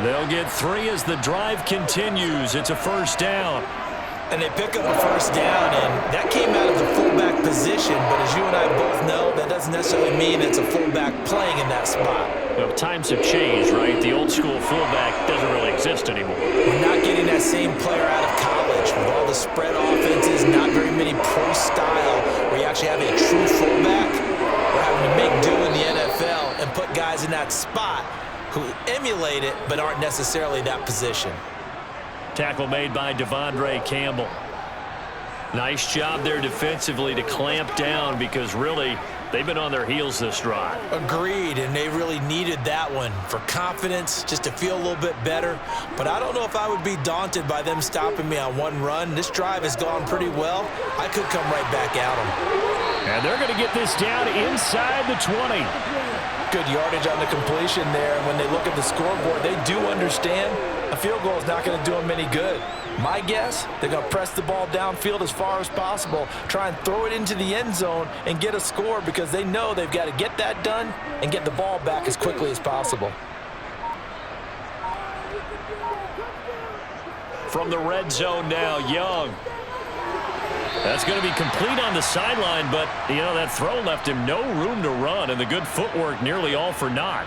They'll get 3 as the drive continues. It's a first down. And they pick up a first down, and that came out of the fullback position. But as you and I both know, that doesn't necessarily mean it's a fullback playing in that spot. Well, times have changed, right? The old school fullback doesn't really exist anymore. We're not getting that same player out of college. With all the spread offenses, not very many pro style, where you actually have a true fullback. We're having to make do in the NFL and put guys in that spot who emulate it but aren't necessarily that position. Tackle made by Devondre Campbell. Nice job there defensively to clamp down because really they've been on their heels this drive. Agreed, and they really needed that one for confidence, just to feel a little bit better. But I don't know if I would be daunted by them stopping me on one run. This drive has gone pretty well. I could come right back at them. And they're going to get this down inside the 20. Good yardage on the completion there. And when they look at the scoreboard, they do understand a field goal is not going to do them any good. My guess, they're going to press the ball downfield as far as possible, try and throw it into the end zone and get a score because they know they've got to get that done and get the ball back as quickly as possible. From the red zone now, Young. That's going to be complete on the sideline, but, you know, that throw left him no room to run, and the good footwork nearly all for naught.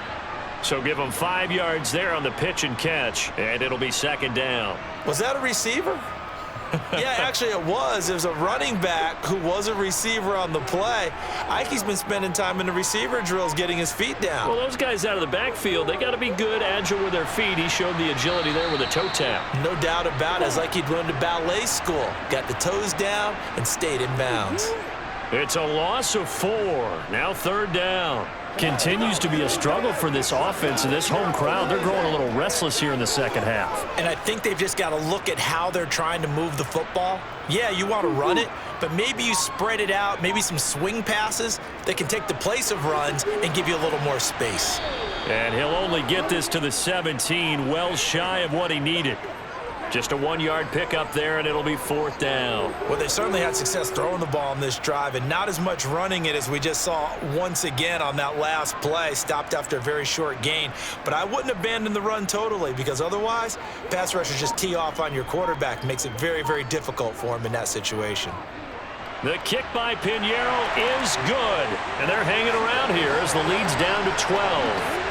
So give him 5 yards there on the pitch and catch, and it'll be second down. Was that a receiver? Yeah, actually it was. It was a running back who was a receiver on the play. Ike's been spending time in the receiver drills getting his feet down. Well, those guys out of the backfield, they got to be good, agile with their feet. He showed the agility there with a toe tap. No doubt about it. It's like he'd run to ballet school. Got the toes down and stayed in bounds. It's a loss of 4. Now third down. Continues to be a struggle for this offense and this home crowd. They're growing a little restless here in the second half. And I think they've just got to look at how they're trying to move the football. Yeah, you want to run it, but maybe you spread it out, maybe some swing passes that can take the place of runs and give you a little more space. And he'll only get this to the 17, well shy of what he needed. Just a 1-yard pickup there, and it'll be fourth down. Well, they certainly had success throwing the ball on this drive, and not as much running it as we just saw once again on that last play, stopped after a very short gain. But I wouldn't abandon the run totally, because otherwise, pass rushers just tee off on your quarterback. Makes it very, very difficult for him in that situation. The kick by Pinheiro is good, and they're hanging around here as the lead's down to 12.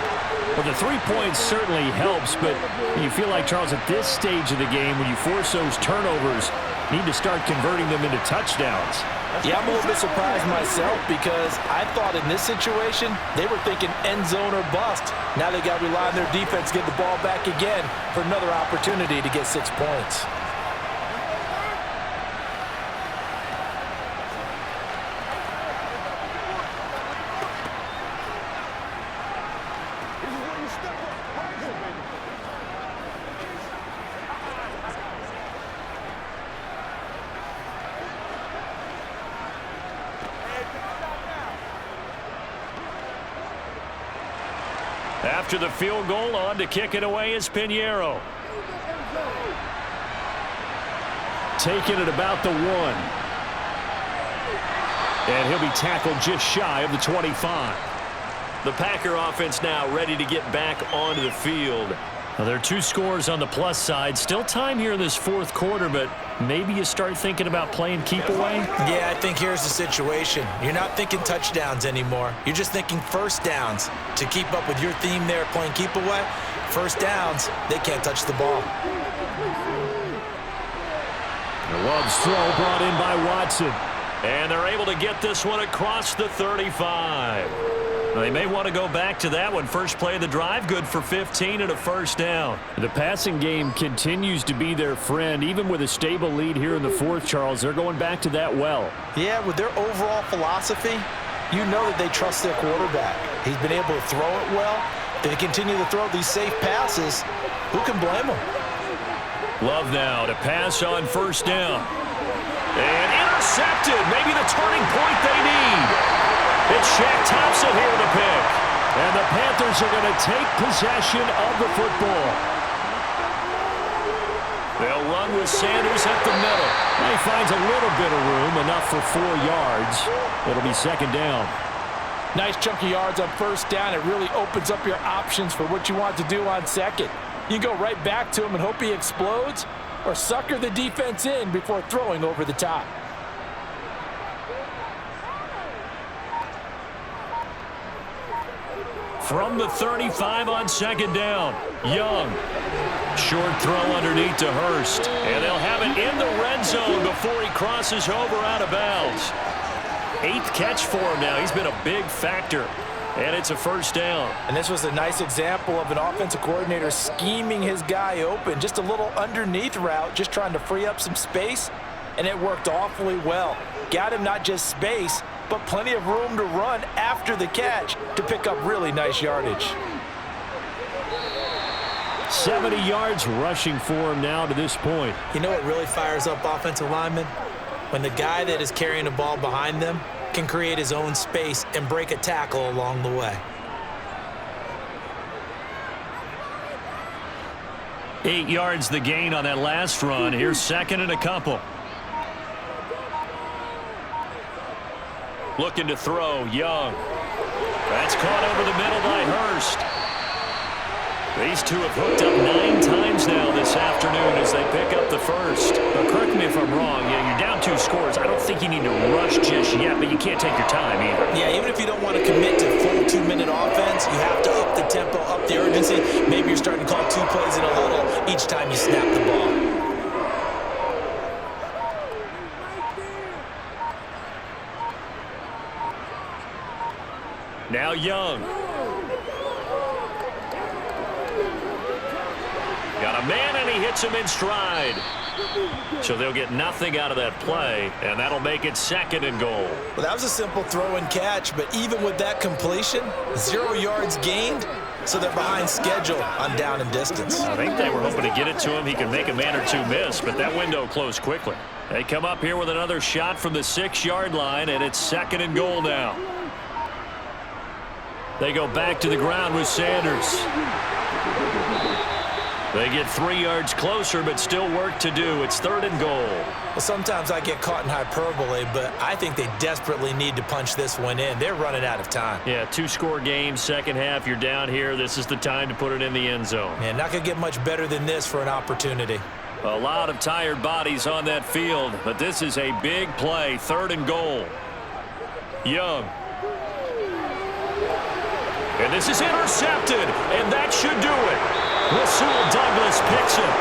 Well, the 3 points certainly helps, but you feel like, Charles, at this stage of the game, when you force those turnovers, you need to start converting them into touchdowns. Yeah, I'm a little bit surprised myself because I thought in this situation, they were thinking end zone or bust. Now they got to rely on their defense, get the ball back again for another opportunity to get 6 points. After the field goal, on to kick it away is Pinheiro. Taking it about the 1. And he'll be tackled just shy of the 25. The Packer offense now ready to get back onto the field. Well, there are 2 scores on the plus side. Still time here in this fourth quarter, but maybe you start thinking about playing keep away? Yeah, I think here's the situation. You're not thinking touchdowns anymore. You're just thinking first downs. To keep up with your theme there, playing keep away, first downs, they can't touch the ball. Love's throw brought in by Watson. And they're able to get this one across the 35. They may want to go back to that one. First play of the drive, good for 15 and a first down. The passing game continues to be their friend. Even with a stable lead here in the fourth, Charles, they're going back to that well. Yeah, with their overall philosophy, you know that they trust their quarterback. He's been able to throw it well. They continue to throw these safe passes. Who can blame them? Love now to pass on first down. And intercepted. Maybe the turning point they need. It's Shaq Thompson here with a pick. And the Panthers are going to take possession of the football. They'll run with Sanders at the middle. He finds a little bit of room, enough for 4 yards. It'll be second down. Nice chunk of yards on first down. It really opens up your options for what you want to do on second. You can go right back to him and hope he explodes, or sucker the defense in before throwing over the top. From the 35 on second down, Young. Short throw underneath to Hurst. And they'll have it in the red zone before he crosses over out of bounds. 8th catch for him now. He's been a big factor. And it's a first down. And this was a nice example of an offensive coordinator scheming his guy open. Just a little underneath route, just trying to free up some space. And it worked awfully well. Got him not just space, but plenty of room to run after the catch to pick up really nice yardage. 70 yards rushing for him now to this point. You know what really fires up offensive linemen? When the guy that is carrying the ball behind them can create his own space and break a tackle along the way. 8 yards the gain on that last run. Here's second and a couple. Looking to throw, Young. That's caught over the middle by Hurst. These two have hooked up 9 times now this afternoon as they pick up the first. Now, correct me if I'm wrong. Yeah, you're down 2 scores. I don't think you need to rush just yet, but you can't take your time either. Yeah, even if you don't want to commit to full 2-minute offense, you have to up the tempo, up the urgency. Maybe you're starting to call 2 plays in a huddle each time you snap the ball. Now Young. Got a man, and he hits him in stride. So they'll get nothing out of that play, and that'll make it second and goal. Well, that was a simple throw and catch, but even with that completion, 0 yards gained, so they're behind schedule on down and distance. I think they were hoping to get it to him. He could make a man or 2 miss, but that window closed quickly. They come up here with another shot from the 6-yard line, and it's second and goal now. They go back to the ground with Sanders. They get 3 yards closer, but still work to do. It's third and goal. Well, sometimes I get caught in hyperbole, but I think they desperately need to punch this one in. They're running out of time. Yeah, 2-score game, second half. You're down here. This is the time to put it in the end zone. Man, not going to get much better than this for an opportunity. A lot of tired bodies on that field, but this is a big play. Third and goal. Young. And this is intercepted, and that should do it. Rasul Douglas picks it.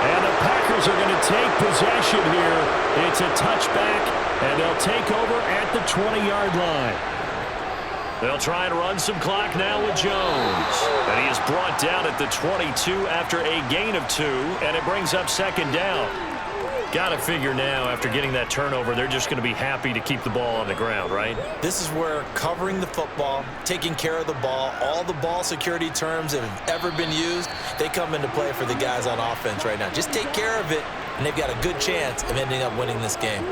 And the Packers are going to take possession here. It's a touchback, and they'll take over at the 20-yard line. They'll try and run some clock now with Jones. And he is brought down at the 22 after a gain of 2, and it brings up second down. Got to figure now, after getting that turnover, they're just going to be happy to keep the ball on the ground, right? This is where covering the football, taking care of the ball, all the ball security terms that have ever been used, they come into play for the guys on offense right now. Just take care of it, and they've got a good chance of ending up winning this game.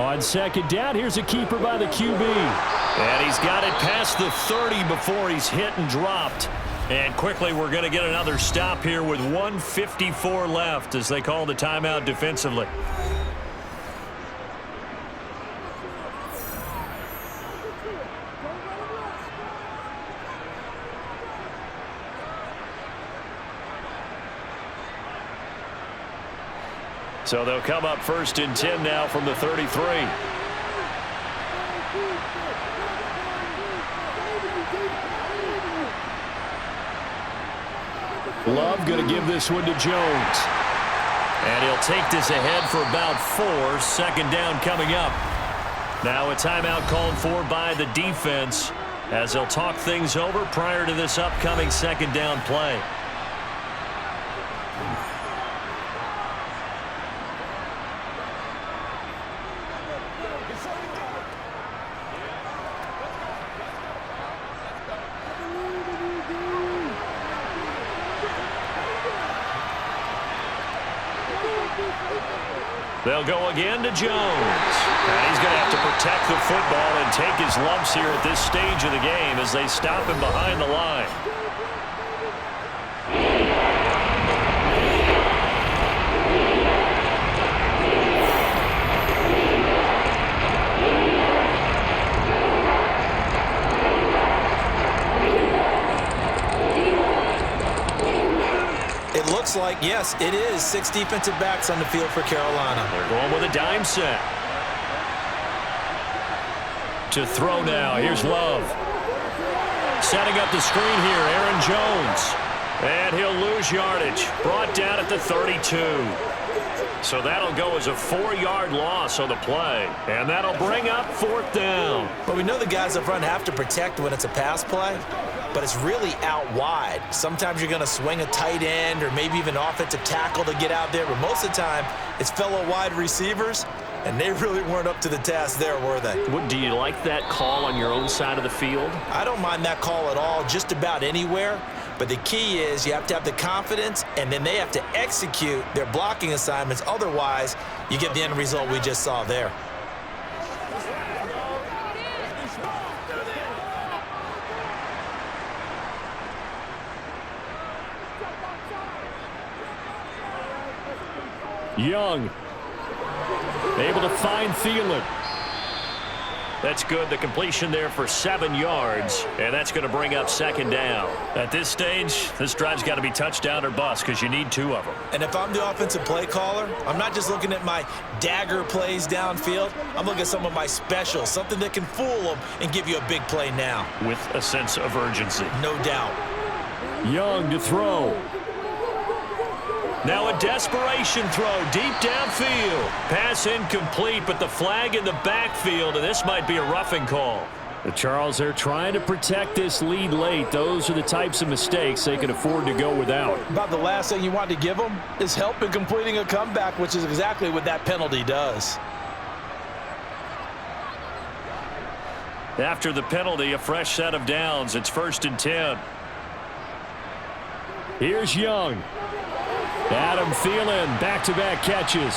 On second down, here's a keeper by the QB. And he's got it past the 30 before he's hit and dropped. And quickly, we're going to get another stop here with 1:54 left as they call the timeout defensively. So they'll come up 1st and 10 now from the 33. Love going to give this one to Jones. And he'll take this ahead for about 4. 2nd down coming up. Now a timeout called for by the defense as they'll talk things over prior to this upcoming 2nd down play. They'll go again to Jones. And he's going to have to protect the football and take his lumps here at this stage of the game as they stop him behind the line. It looks like, yes, it is 6 defensive backs on the field for Carolina. They're going with a dime set. To throw now. Here's Love. Setting up the screen here, Aaron Jones. And he'll lose yardage. Brought down at the 32. So that'll go as a 4-yard loss on the play. And that'll bring up 4th down. But we know the guys up front have to protect when it's a pass play, but it's really out wide. Sometimes you're going to swing a tight end or maybe even offensive tackle to get out there, but most of the time it's fellow wide receivers, and they really weren't up to the task there, were they? Do you like that call on your own side of the field? I don't mind that call at all, just about anywhere. But the key is you have to have the confidence, and then they have to execute their blocking assignments. Otherwise, you get the end result we just saw there. Young. Able to find Thielen. That's good. The completion there for 7 yards, and that's going to bring up 2nd down. At this stage, this drive's got to be touchdown or bust because you need 2 of them. And if I'm the offensive play caller, I'm not just looking at my dagger plays downfield. I'm looking at some of my specials, something that can fool them and give you a big play now. With a sense of urgency. No doubt. Young to throw. Now a desperation throw deep downfield. Pass incomplete, but the flag in the backfield, and this might be a roughing call. The Charles, they're trying to protect this lead late. Those are the types of mistakes they can afford to go without. About the last thing you want to give them is help in completing a comeback, which is exactly what that penalty does. After the penalty, a fresh set of downs. It's 1st and 10. Here's Young. Adam Thielen, back-to-back catches.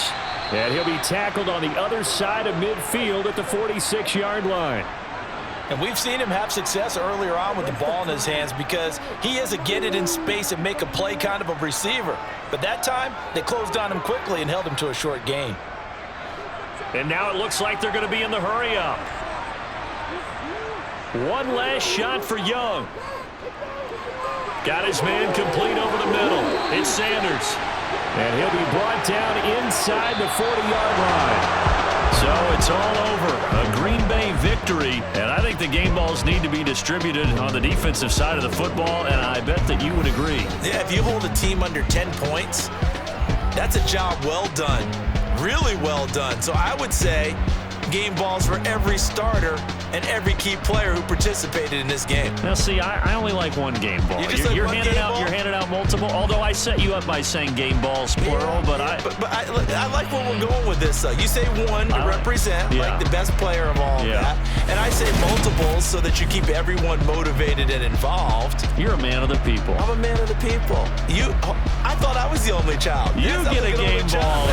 And he'll be tackled on the other side of midfield at the 46-yard line. And we've seen him have success earlier on with the ball in his hands because he is a get it in space and make a play kind of a receiver. But that time, they closed on him quickly and held him to a short gain. And now it looks like they're going to be in the hurry-up. One last shot for Young. Got his man complete over the middle. It's Sanders. And he'll be brought down inside the 40-yard line. So it's all over. A Green Bay victory. And I think the game balls need to be distributed on the defensive side of the football, and I bet that you would agree. Yeah, if you hold a team under 10 points, that's a job well done. Really well done. So I would say game balls for every starter and every key player who participated in this game. Now, see, I only like one game ball. You're handing out multiple. Although I set you up by saying game balls plural, but I like where we're going with this. You say one to represent like the best player of all of that, and I say multiples so that you keep everyone motivated and involved. You're a man of the people. I'm a man of the people. I thought I was the only child. You get a game ball.